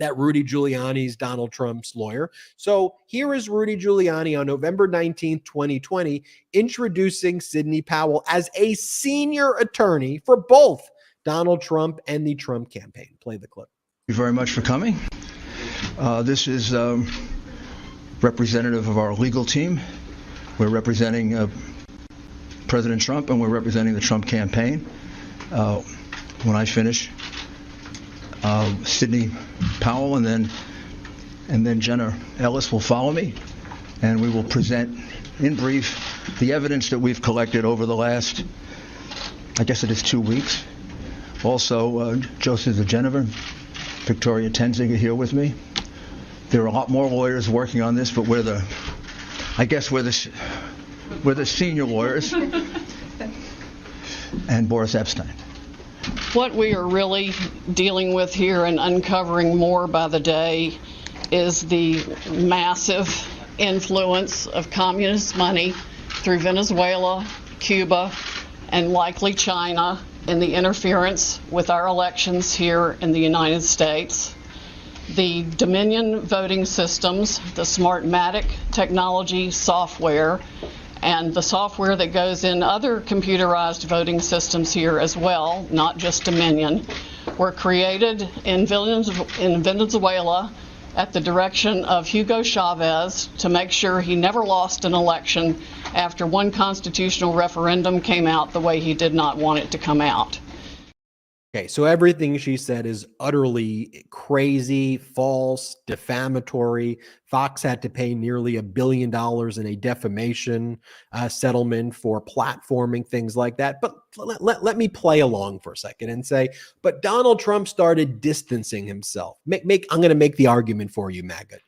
that Rudy Giuliani is Donald Trump's lawyer. So here is Rudy Giuliani on November 19th, 2020, introducing Sidney Powell as a senior attorney for both Donald Trump and the Trump campaign. Play the clip. Thank you very much for coming. This is representative of our legal team. We're representing President Trump, and we're representing the Trump campaign. When I finish, Sidney Powell and then Jenna Ellis will follow me, and we will present in brief the evidence that we've collected over the last, I guess it is 2 weeks. Also, Joseph DeGenova, Victoria Toensing are here with me. There are a lot more lawyers working on this, but we're the senior lawyers, and Boris Epstein. What we are really dealing with here and uncovering more by the day is the massive influence of communist money through Venezuela, Cuba, and likely China in the interference with our elections here in the United States. The Dominion voting systems, the Smartmatic technology software, and the software that goes in other computerized voting systems here as well, not just Dominion, were created in Venezuela at the direction of Hugo Chavez to make sure he never lost an election after one constitutional referendum came out the way he did not want it to come out. Okay, so everything she said is utterly crazy, false, defamatory. Fox had to pay nearly $1 billion in a defamation settlement for platforming things like that. But let me play along for a second and say, but Donald Trump started distancing himself. I'm going to make the argument for you, MAGA.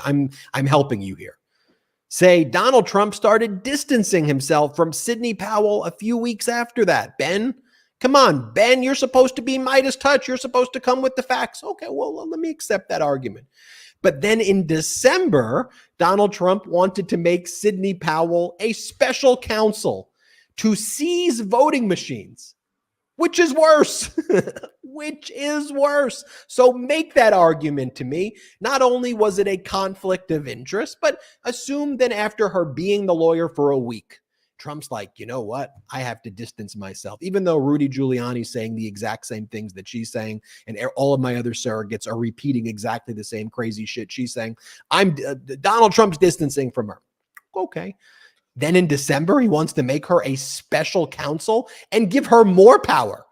I'm helping you here. Say Donald Trump started distancing himself from Sidney Powell a few weeks after that. Ben? Come on, Ben, you're supposed to be Midas Touch. You're supposed to come with the facts. Okay, well, let me accept that argument. But then in December, Donald Trump wanted to make Sidney Powell a special counsel to seize voting machines, which is worse. Which is worse. So make that argument to me. Not only was it a conflict of interest, but assume then after her being the lawyer for a week, Trump's like, you know what? I have to distance myself, even though Rudy Giuliani's saying the exact same things that she's saying, and all of my other surrogates are repeating exactly the same crazy shit she's saying. Donald Trump's distancing from her. Okay. Then in December, he wants to make her a special counsel and give her more power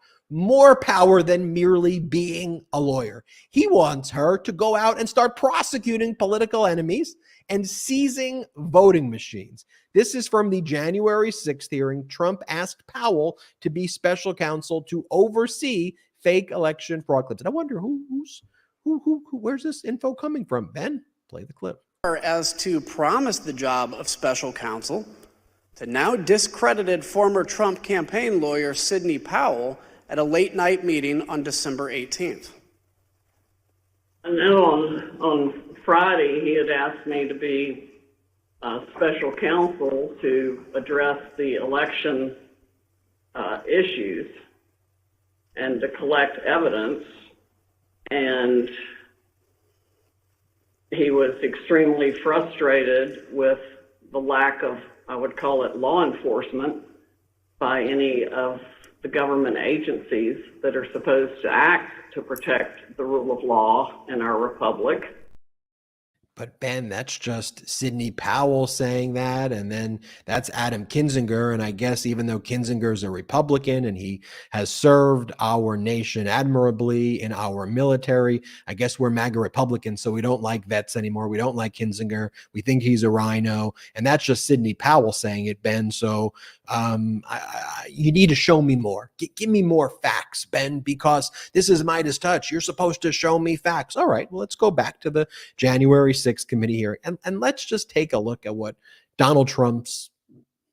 than merely being a lawyer. He wants her to go out and start prosecuting political enemies and seizing voting machines. This is from the January 6th hearing. Trump asked Powell to be special counsel to oversee fake election fraud claims. And I wonder where's this info coming from? Ben, play the clip. As to promise the job of special counsel to now discredited former Trump campaign lawyer Sidney Powell at a late night meeting on December 18th? I know on Friday he had asked me to be special counsel to address the election issues and to collect evidence, and he was extremely frustrated with the lack of, I would call it, law enforcement by any of the government agencies that are supposed to act to protect the rule of law in our republic. But Ben, that's just Sidney Powell saying that, and then that's Adam Kinzinger. And I guess even though Kinzinger is a Republican and he has served our nation admirably in our military, I guess we're MAGA Republicans, so we don't like vets anymore. We don't like Kinzinger. We think he's a rhino, and that's just Sidney Powell saying it, Ben. So you need to show me more. Give me more facts, Ben, because this is Midas Touch. You're supposed to show me facts. All right, well, let's go back to the January 6th committee hearing, and let's just take a look at what Donald Trump's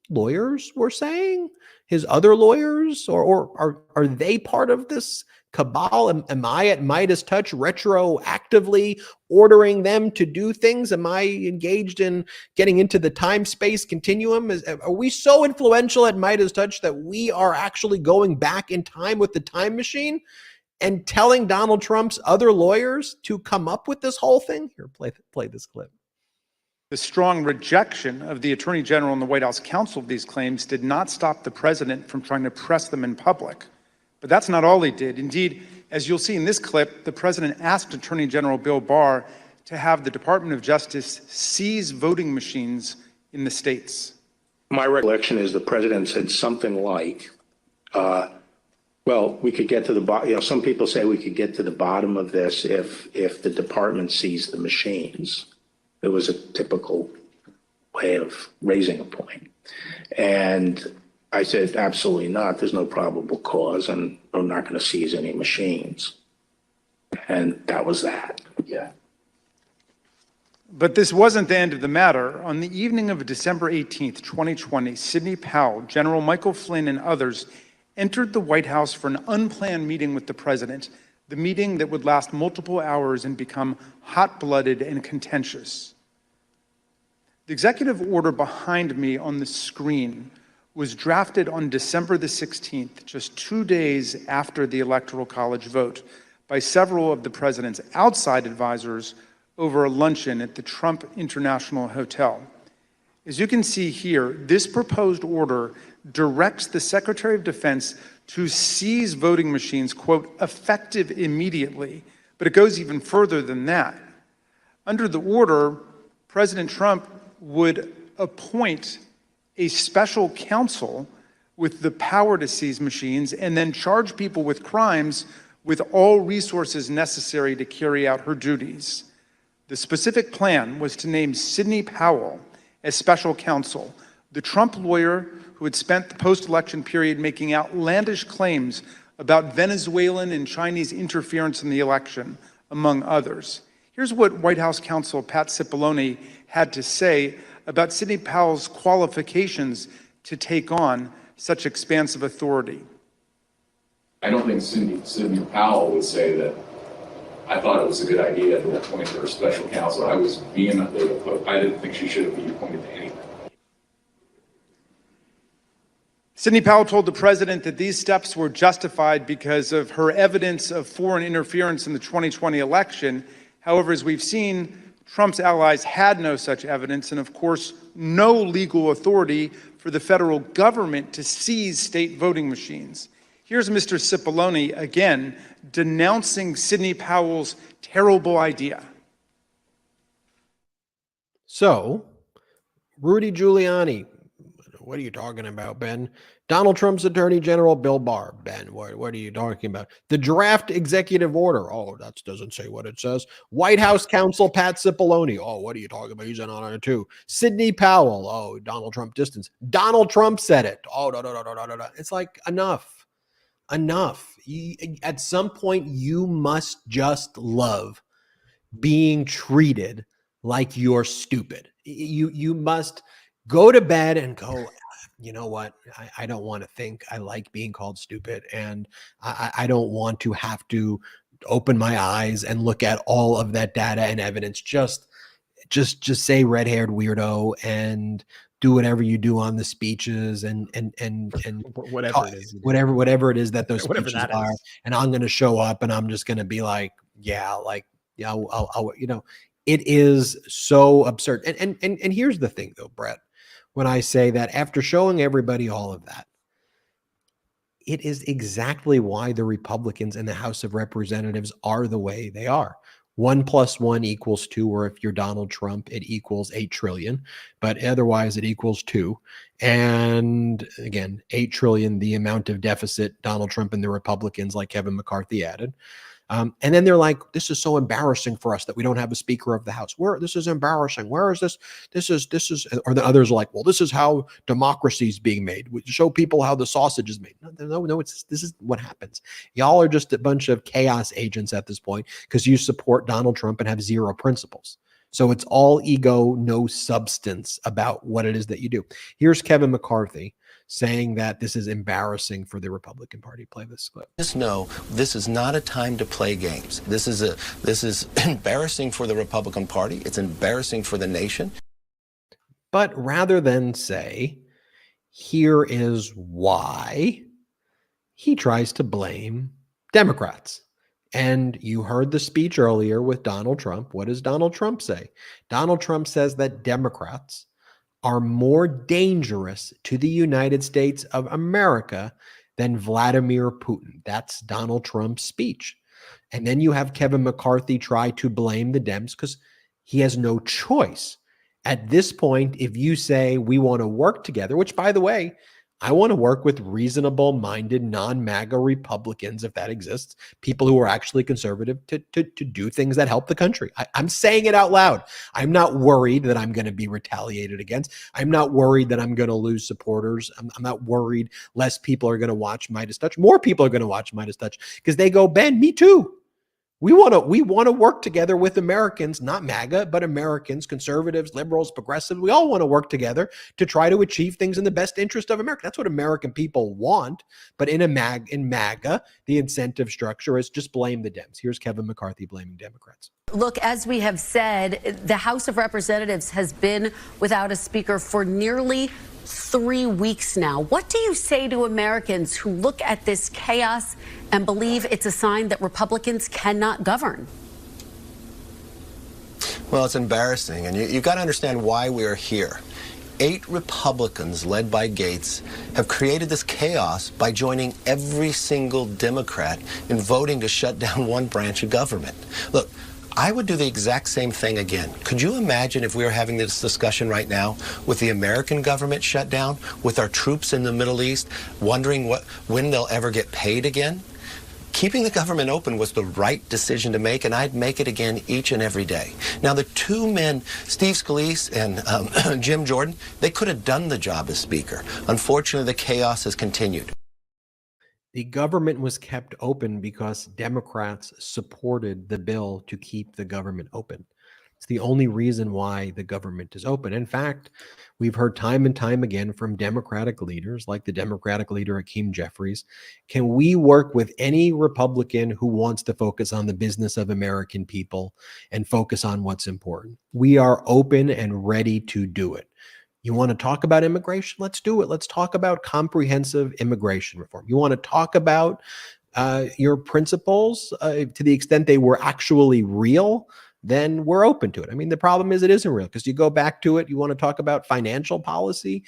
lawyers were saying. His other lawyers, or are they part of this cabal? Am I at Midas Touch retroactively ordering them to do things? Am I engaged in getting into the time-space continuum? Are we so influential at Midas Touch that we are actually going back in time with the time machine and telling Donald Trump's other lawyers to come up with this whole thing? Here, play this clip. The strong rejection of the Attorney General and the White House counsel of these claims did not stop the president from trying to press them in public. But that's not all he did. Indeed, as you'll see in this clip, the president asked Attorney General Bill Barr to have the Department of Justice seize voting machines in the states. My recollection is the president said something like, well, we could get to the bottom. Some people say we could get to the bottom of this if the department seized the machines. It was a typical way of raising a point. And I said, absolutely not. There's no probable cause, and I'm not going to seize any machines. And that was that. Yeah. But this wasn't the end of the matter. On the evening of December 18th, 2020, Sidney Powell, General Michael Flynn, and others entered the White House for an unplanned meeting with the president, the meeting that would last multiple hours and become hot-blooded and contentious. The executive order behind me on the screen was drafted on December the 16th, just 2 days after the Electoral College vote, by several of the president's outside advisors over a luncheon at the Trump International Hotel. As you can see here, this proposed order directs the Secretary of Defense to seize voting machines, quote, effective immediately. But it goes even further than that. Under the order, President Trump would appoint a special counsel with the power to seize machines and then charge people with crimes with all resources necessary to carry out her duties. The specific plan was to name Sidney Powell as special counsel, the Trump lawyer who had spent the post-election period making outlandish claims about Venezuelan and Chinese interference in the election, among others. Here's what White House counsel Pat Cipollone had to say about Sidney Powell's qualifications to take on such expansive authority. I don't think Sidney Powell would say that I thought it was a good idea to appoint her special counsel. I was vehemently opposed. I didn't think she should have been appointed to anything. Sidney Powell told the president that these steps were justified because of her evidence of foreign interference in the 2020 election. However, as we've seen, Trump's allies had no such evidence and, of course, no legal authority for the federal government to seize state voting machines. Here's Mr. Cipollone again denouncing Sidney Powell's terrible idea. So, Rudy Giuliani, what are you talking about, Ben? Donald Trump's Attorney General Bill Barr, Ben, what are you talking about? The draft executive order, oh, that doesn't say what it says. White House counsel Pat Cipollone, oh, what are you talking about? He's in on it too. Sidney Powell, oh, Donald Trump distance. Donald Trump said it. Oh, no. It's like, enough. At some point, you must just love being treated like you're stupid. You must go to bed and go, you know what? I don't want to think. I like being called stupid, and I don't want to have to open my eyes and look at all of that data and evidence. Just say red-haired weirdo and do whatever you do on the speeches and Whatever it is, whatever it is that those Whatever speeches that are. is. And I'm going to show up and I'm just going to be like, I'll it is so absurd. And here's the thing though, Brett, when I say that after showing everybody all of that, it is exactly why the Republicans in the House of Representatives are the way they are. 1 + 1 = 2, or if you're Donald Trump, it equals 8 trillion, but otherwise it equals 2. And again, 8 trillion, the amount of deficit Donald Trump and the Republicans like Kevin McCarthy added. And then they're like, this is so embarrassing for us that we don't have a Speaker of the House. This is embarrassing. Where is this? This is, or the others are like, well, this is how democracy is being made. We show people how the sausage is made. No, this is what happens. Y'all are just a bunch of chaos agents at this point because you support Donald Trump and have zero principles. So it's all ego, no substance about what it is that you do. Here's Kevin McCarthy saying that this is embarrassing for the Republican Party. Play this clip. Just know this is not a time to play games. This is embarrassing for the Republican Party. It's embarrassing for the nation. But rather than say, here is why, he tries to blame Democrats. And you heard the speech earlier with Donald Trump. What does Donald Trump say? Donald Trump says that Democrats are more dangerous to the United States of America than Vladimir Putin. That's Donald Trump's speech. And then you have Kevin McCarthy try to blame the Dems because he has no choice. At this point, if you say we want to work together, which by the way, I want to work with reasonable-minded, non-MAGA Republicans, if that exists, people who are actually conservative to do things that help the country. I'm saying it out loud. I'm not worried that I'm going to be retaliated against. I'm not worried that I'm going to lose supporters. I'm not worried less people are going to watch Midas Touch. More people are going to watch Midas Touch because they go, Ben, me too. We want to work together with Americans, not MAGA, but Americans, conservatives, liberals, progressives. We all want to work together to try to achieve things in the best interest of America. That's what American people want. But in MAGA, the incentive structure is just blame the Dems. Here's Kevin McCarthy blaming Democrats. Look, as we have said, the House of Representatives has been without a speaker for nearly 3 weeks now. What do you say to Americans who look at this chaos and believe it's a sign that Republicans cannot govern? Well, it's embarrassing, and you've got to understand why we are here. 8 Republicans, led by Gates, have created this chaos by joining every single Democrat in voting to shut down one branch of government. Look, I would do the exact same thing again. Could you imagine if we were having this discussion right now with the American government shut down, with our troops in the Middle East, wondering when they'll ever get paid again? Keeping the government open was the right decision to make, and I'd make it again each and every day. Now, the 2 men, Steve Scalise and Jim Jordan, they could have done the job as Speaker. Unfortunately, the chaos has continued. The government was kept open because Democrats supported the bill to keep the government open. It's the only reason why the government is open. In fact, we've heard time and time again from Democratic leaders, like the Democratic leader Hakeem Jeffries, can we work with any Republican who wants to focus on the business of American people and focus on what's important? We are open and ready to do it. You want to talk about immigration? Let's do it. Let's talk about comprehensive immigration reform. You want to talk about your principles to the extent they were actually real? Then we're open to it. I mean, the problem is it isn't real because you go back to it. You want to talk about financial policy.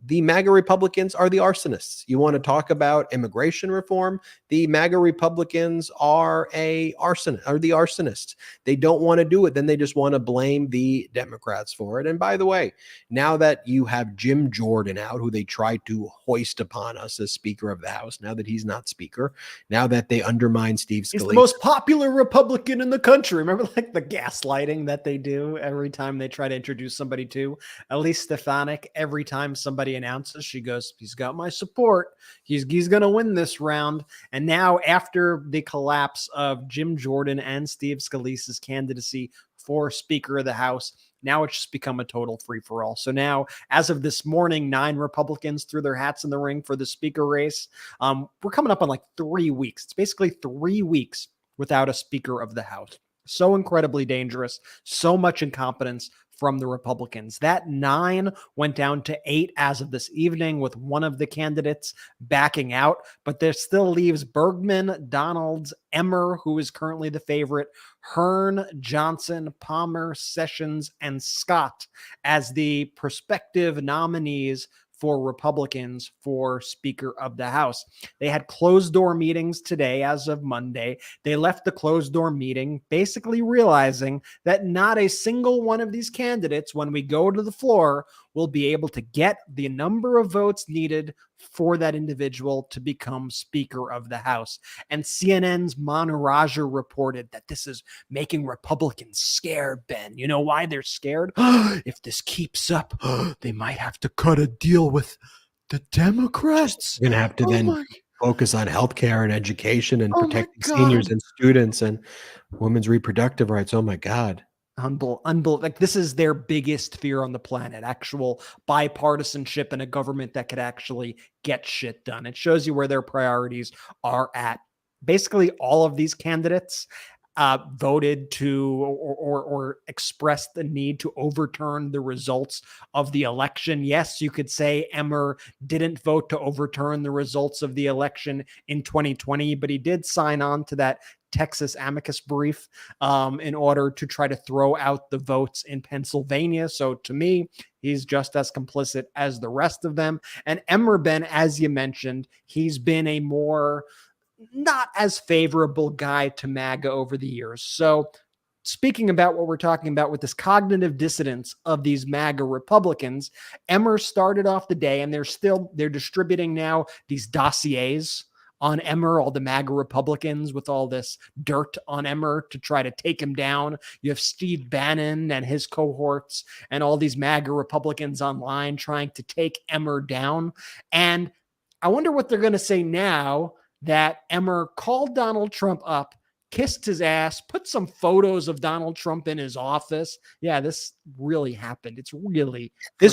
The MAGA Republicans are the arsonists. You want to talk about immigration reform? The MAGA Republicans are the arsonists. They don't want to do it. Then they just want to blame the Democrats for it. And by the way, now that you have Jim Jordan out, who they tried to hoist upon us as Speaker of the House, now that he's not Speaker, now that they undermine Steve Scalise. He's the most popular Republican in the country. Remember like the gaslighting that they do every time they try to introduce somebody to? Elise Stefanik, every time somebody announces, she goes, he's got my support. He's going to win this round. And now after the collapse of Jim Jordan and Steve Scalise's candidacy for Speaker of the House. Now it's just become a total free-for-all. So now, as of this morning, 9 Republicans threw their hats in the ring for the Speaker race. We're coming up on like 3 weeks. It's basically 3 weeks without a Speaker of the House. So incredibly dangerous, so much incompetence from the Republicans. That 9 went down to 8 as of this evening, with one of the candidates backing out, but there still leaves Bergman, Donalds, Emmer, who is currently the favorite, Hearn, Johnson, Palmer, Sessions, and Scott as the prospective nominees for Republicans for Speaker of the House. They had closed door meetings today as of Monday. They left the closed door meeting basically realizing that not a single one of these candidates, when we go to the floor, will be able to get the number of votes needed for that individual to become Speaker of the House. And CNN's Manu Raja reported that this is making Republicans scared, Ben. You know why they're scared? If this keeps up, they might have to cut a deal with the Democrats. You're going to have to then focus on healthcare and education and protecting seniors and students and women's reproductive rights. Oh my God. Unbelievable. Like, this is their biggest fear on the planet, actual bipartisanship in a government that could actually get shit done. It shows you where their priorities are at. Basically, all of these candidates voted to or expressed the need to overturn the results of the election. Yes, you could say Emmer didn't vote to overturn the results of the election in 2020, but he did sign on to that Texas amicus brief in order to try to throw out the votes in Pennsylvania. So to me, he's just as complicit as the rest of them. And Emmer, Ben, as you mentioned, he's been a more not as favorable guy to MAGA over the years. So speaking about what we're talking about with this cognitive dissonance of these MAGA Republicans, Emmer started off the day, and they're distributing now these dossiers on Emmer, all the MAGA Republicans with all this dirt on Emmer to try to take him down. You have Steve Bannon and his cohorts and all these MAGA Republicans online trying to take Emmer down. And I wonder what they're going to say now that Emmer called Donald Trump up, kissed his ass, put some photos of Donald Trump in his office. Yeah, this really happened. This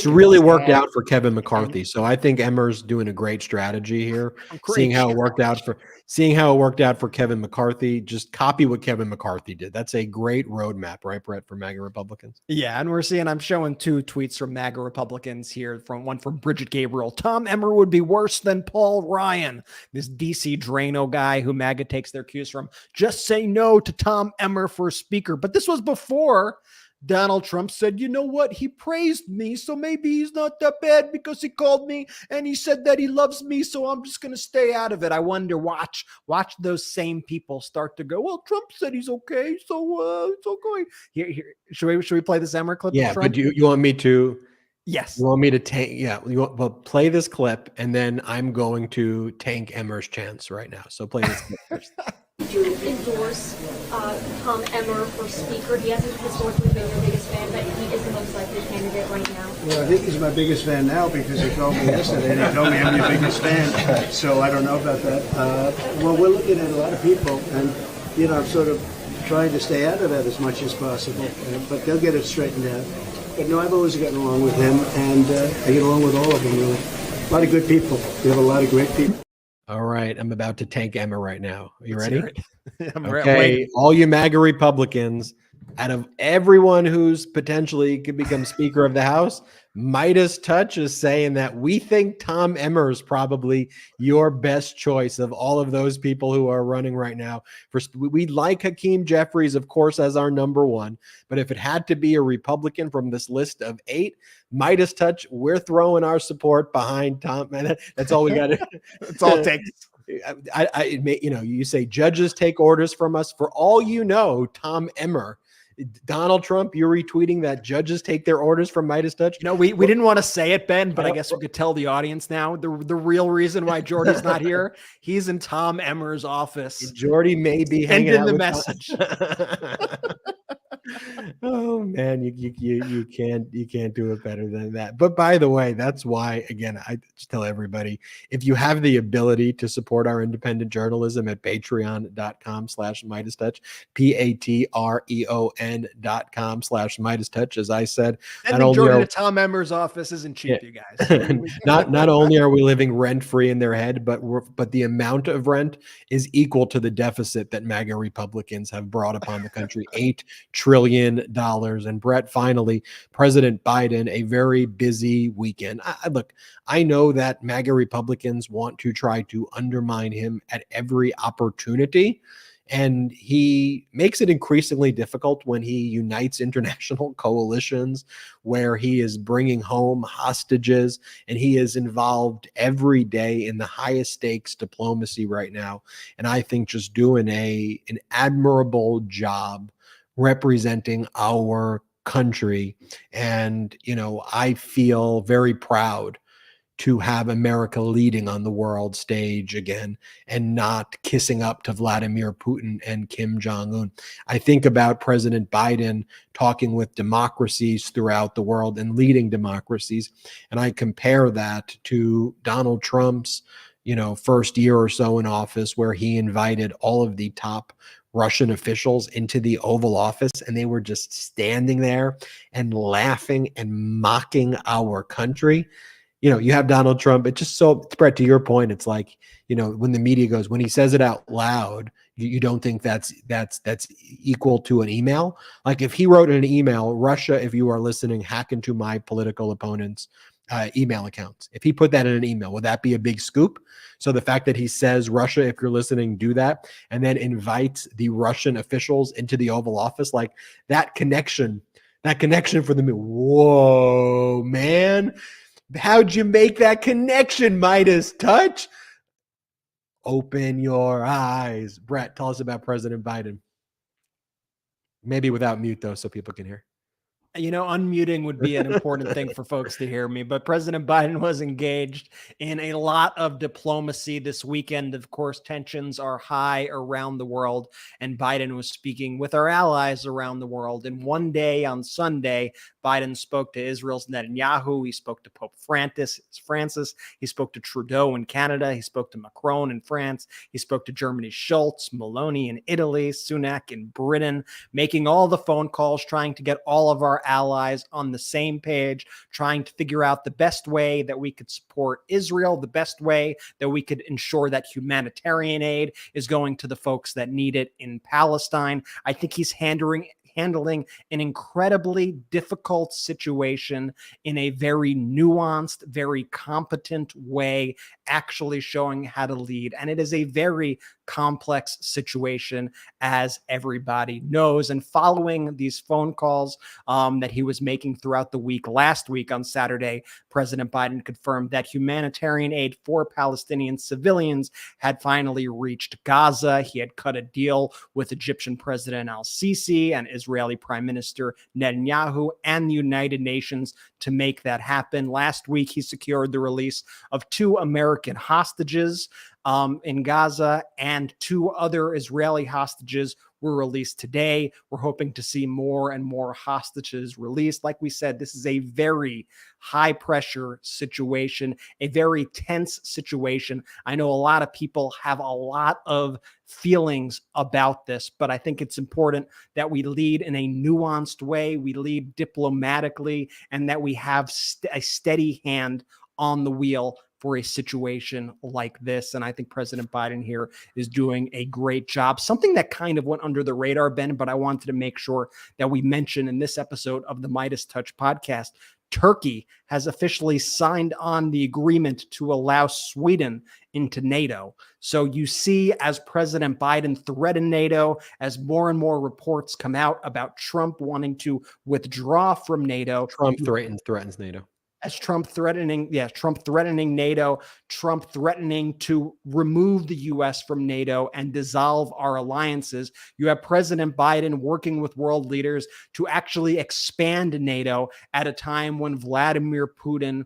really worked out for Kevin McCarthy. So I think Emmer's doing a great strategy here. Seeing how it worked out for Kevin McCarthy. Just copy what Kevin McCarthy did. That's a great roadmap, right, Brett, for MAGA Republicans? Yeah, and I'm showing 2 tweets from MAGA Republicans here. One from Bridget Gabriel. Tom Emmer would be worse than Paul Ryan, this DC Drano guy who MAGA takes their cues from. Just say no to Tom Emmer for Speaker. But this was before Donald Trump said, you know what? He praised me, so maybe he's not that bad because he called me and he said that he loves me, so I'm just going to stay out of it. I wonder, watch those same people start to go, well, Trump said he's okay, so it's okay. Here, should we play this Emmer clip? Yeah, but you want me to? Yes. You want me to tank? Yeah, play this clip, and then I'm going to tank Emmer's chance right now. So play this clip first. Did you endorse Tom Emmer for Speaker? He hasn't historically been your biggest fan, but he is the most likely candidate right now. Well, I think he's my biggest fan now because he called me yesterday and he told me I'm your biggest fan. So I don't know about that. Well, we're looking at a lot of people, and I'm sort of trying to stay out of that as much as possible. But they'll get it straightened out. But no, I've always gotten along with him, and I get along with all of them, really. A lot of good people. We have a lot of great people. All right, I'm about to tank Emmer right now. Are you ready? I'm okay, all you MAGA Republicans, out of everyone who's potentially could become Speaker of the House, Midas Touch is saying that we think Tom Emmer is probably your best choice of all of those people who are running right now. First, we like Hakeem Jeffries, of course, as our number 1. But if it had to be a Republican from this list of 8, Midas Touch, we're throwing our support behind Tom. Man, that's all we got. That's all it takes. You say judges take orders from us. For all you know, Tom Emmer, Donald Trump, you're retweeting that judges take their orders from Midas Touch. We didn't want to say it, Ben, but I guess we could tell the audience now the real reason why Jordy's not here. He's in Tom Emmer's office. Jordy may be hanging out in the with message. Oh man, you can't do it better than that. But by the way, that's why, again, I just tell everybody, if you have the ability to support our independent journalism at patreon.com/Midas Touch, patreon.com/Midas Touch. As I said, Sending Jordan to Tom Emmer's office isn't cheap, you guys. not only are we living rent free in their head, but the amount of rent is equal to the deficit that MAGA Republicans have brought upon the country, $8 trillion. And Brett, finally, President Biden, a very busy weekend. Look, I know that MAGA Republicans want to try to undermine him at every opportunity. And he makes it increasingly difficult when he unites international coalitions, where he is bringing home hostages, and he is involved every day in the highest stakes diplomacy right now. And I think just doing an admirable job representing our country. And, I feel very proud to have America leading on the world stage again and not kissing up to Vladimir Putin and Kim Jong-un. I think about President Biden talking with democracies throughout the world and leading democracies, and I compare that to Donald Trump's, first year or so in office, where he invited all of the top Russian officials into the Oval Office, and they were just standing there and laughing and mocking our country. You have Donald Trump. It's just so, Brett, to your point, it's like, when the media goes, when he says it out loud, you don't think that's equal to an email. Like if he wrote in an email, Russia, if you are listening, hack into my political opponent's email accounts. If he put that in an email, would that be a big scoop? So the fact that he says, Russia, if you're listening, do that, and then invites the Russian officials into the Oval Office, like that connection for the, whoa, man. How'd you make that connection, Midas Touch? Open your eyes. Brett, tell us about President Biden. Maybe without mute, though, so people can hear. Unmuting would be an important thing for folks to hear me, but President Biden was engaged in a lot of diplomacy this weekend. Of course, tensions are high around the world, and Biden was speaking with our allies around the world. And one day on Sunday, Biden spoke to Israel's Netanyahu. He spoke to Pope Francis. He spoke to Trudeau in Canada. He spoke to Macron in France. He spoke to Germany's Schultz, Meloni in Italy, Sunak in Britain, making all the phone calls, trying to get all of our allies on the same page, trying to figure out the best way that we could support Israel, the best way that we could ensure that humanitarian aid is going to the folks that need it in Palestine. I think he's handling an incredibly difficult situation in a very nuanced, very competent way, actually showing how to lead. And it is a very complex situation, as everybody knows. And following these phone calls that he was making throughout the week, last week on Saturday, President Biden confirmed that humanitarian aid for Palestinian civilians had finally reached Gaza. He had cut a deal with Egyptian President al-Sisi and Israeli Prime Minister Netanyahu and the United Nations to make that happen. Last week, he secured the release of 2 American hostages in Gaza, and 2 other Israeli hostages were released today. We're hoping to see more and more hostages released. Like we said, this is a very high pressure situation, a very tense situation. I know a lot of people have a lot of feelings about this, but I think it's important that we lead in a nuanced way, we lead diplomatically, and that we have a steady hand on the wheel for a situation like this. And I think President Biden here is doing a great job. Something that kind of went under the radar, Ben, but I wanted to make sure that we mention in this episode of the Midas Touch podcast, Turkey has officially signed on the agreement to allow Sweden into NATO. So you see, as President Biden threatened NATO, as more and more reports come out about Trump wanting to withdraw from NATO. Trump threatens NATO. As Trump threatening NATO, Trump threatening to remove the U.S. from NATO and dissolve our alliances. You have President Biden working with world leaders to actually expand NATO at a time when Vladimir Putin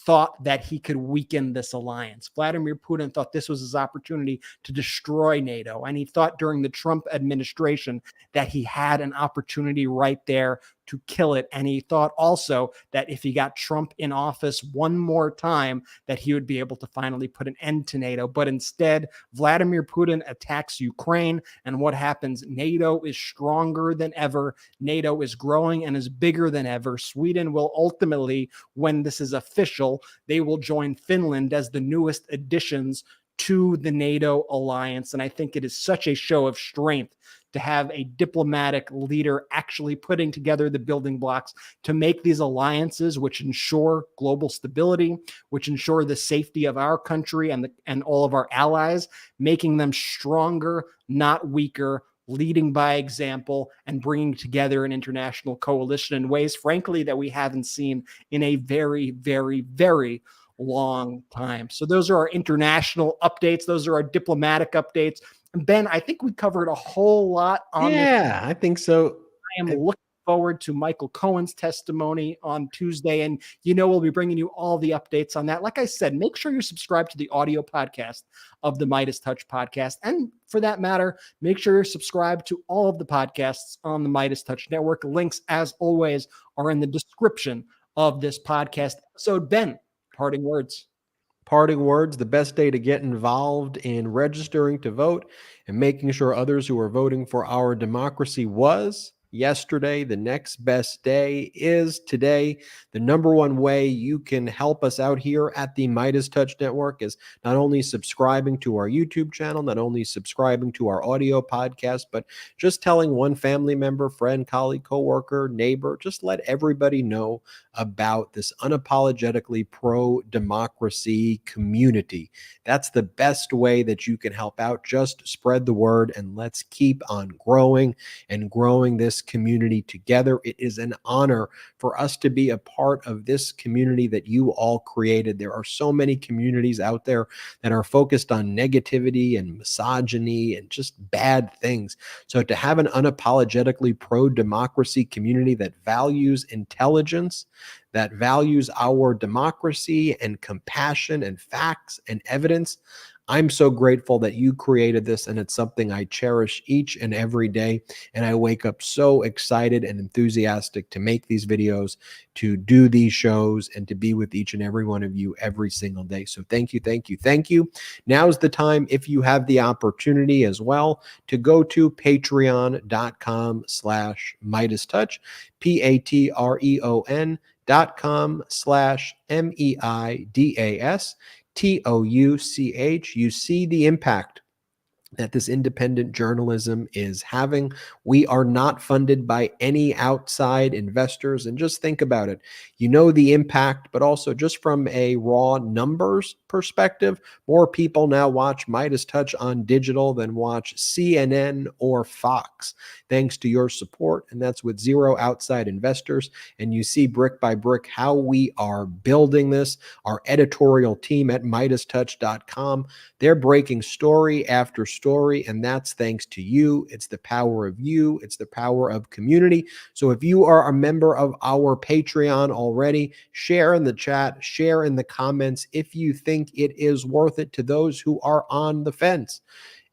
thought that he could weaken this alliance. Vladimir Putin thought this was his opportunity to destroy NATO. And he thought during the Trump administration that he had an opportunity right there to kill it. And he thought also that if he got Trump in office one more time, that he would be able to finally put an end to NATO. But instead, Vladimir Putin attacks Ukraine. And what happens? NATO is stronger than ever. NATO is growing and is bigger than ever. Sweden will ultimately, when this is official, they will join Finland as the newest additions to the NATO alliance. And I think it is such a show of strength to have a diplomatic leader actually putting together the building blocks to make these alliances, which ensure global stability, which ensure the safety of our country and all of our allies, making them stronger, not weaker, leading by example, and bringing together an international coalition in ways, frankly, that we haven't seen in a very, very, very long time. So those are our international updates. Those are our diplomatic updates. And Ben, I think we covered a whole lot on this. Yeah, I think so. I am looking forward to Michael Cohen's testimony on Tuesday. And, we'll be bringing you all the updates on that. Like I said, make sure you subscribe to the audio podcast of the Midas Touch podcast. And for that matter, make sure you're subscribed to all of the podcasts on the Midas Touch Network. Links, as always, are in the description of this podcast episode. Ben, parting words. Parting words, the best day to get involved in registering to vote and making sure others who are voting for our democracy was yesterday. The next best day is today. The number one way you can help us out here at the Midas Touch Network is not only subscribing to our YouTube channel, not only subscribing to our audio podcast, but just telling one family member, friend, colleague, coworker, neighbor, just let everybody know about this unapologetically pro-democracy community. That's the best way that you can help out. Just spread the word and let's keep on growing and growing this community together. It is an honor for us to be a part of this community that you all created. There are so many communities out there that are focused on negativity and misogyny and just bad things. So to have an unapologetically pro-democracy community that values intelligence, that values our democracy and compassion and facts and evidence, I'm so grateful that you created this, and it's something I cherish each and every day. And I wake up so excited and enthusiastic to make these videos, to do these shows, and to be with each and every one of you every single day. So thank you, thank you, thank you. Now's the time, if you have the opportunity as well, to go to patreon.com/MidasTouch, patreon.com/MEIDAS TOUCH. You see the impact that this independent journalism is having. We are not funded by any outside investors. And just think about it. The impact, but also just from a raw numbers perspective, more people now watch Midas Touch on digital than watch CNN or Fox, thanks to your support. And that's with zero outside investors. And you see brick by brick how we are building this. Our editorial team at MidasTouch.com, they're breaking story after story, and that's thanks to you. It's the power of you. It's the power of community. So if you are a member of our Patreon already, share in the chat, share in the comments if you think it is worth it to those who are on the fence.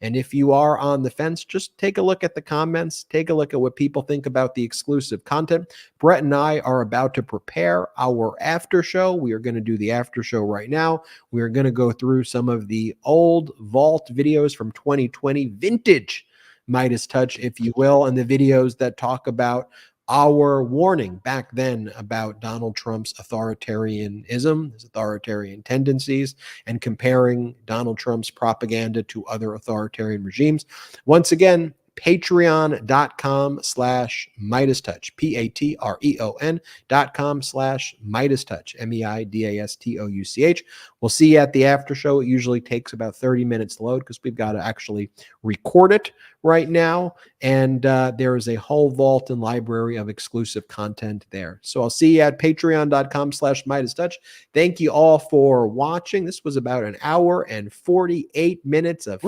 And if you are on the fence, just take a look at the comments, take a look at what people think about the exclusive content. Brett and I are about to prepare our after show. We are going to do the after show right now. We are going to go through some of the old vault videos from 2020, vintage Midas Touch, if you will, and the videos that talk about our warning back then about Donald Trump's authoritarianism, his authoritarian tendencies, and comparing Donald Trump's propaganda to other authoritarian regimes. Once again, patreon.com/MidasTouch, patreon.com/MidasTouch, MEIDASTOUCH. We'll see you at the after show. It usually takes about 30 minutes to load because we've got to actually record it right now. And there is a whole vault and library of exclusive content there. So I'll see you at patreon.com/MidasTouch. Thank you all for watching. This was about an hour and 48 minutes of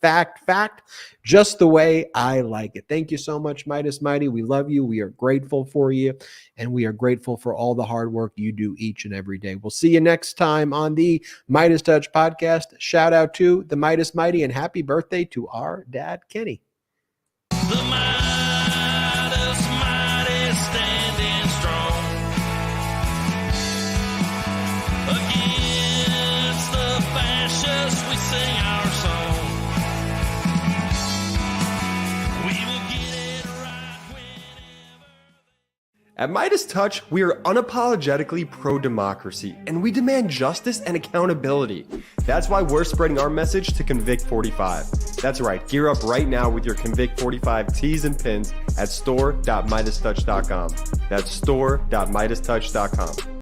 fact, just the way I like it. Thank you so much, Midas Mighty. We love you. We are grateful for you, and we are grateful for all the hard work you do each and every day. We'll see you next time on the Midas Touch podcast. Shout out to the Midas Mighty, and happy birthday to our dad, Kenny. Standing strong against the fascists, we sing our song. We will get it right whenever. At Midas Touch, we are unapologetically pro-democracy, and we demand justice and accountability. That's why we're spreading our message to Convict 45. That's right, gear up right now with your Convict 45 tees and pins at store.midastouch.com. That's store.midastouch.com.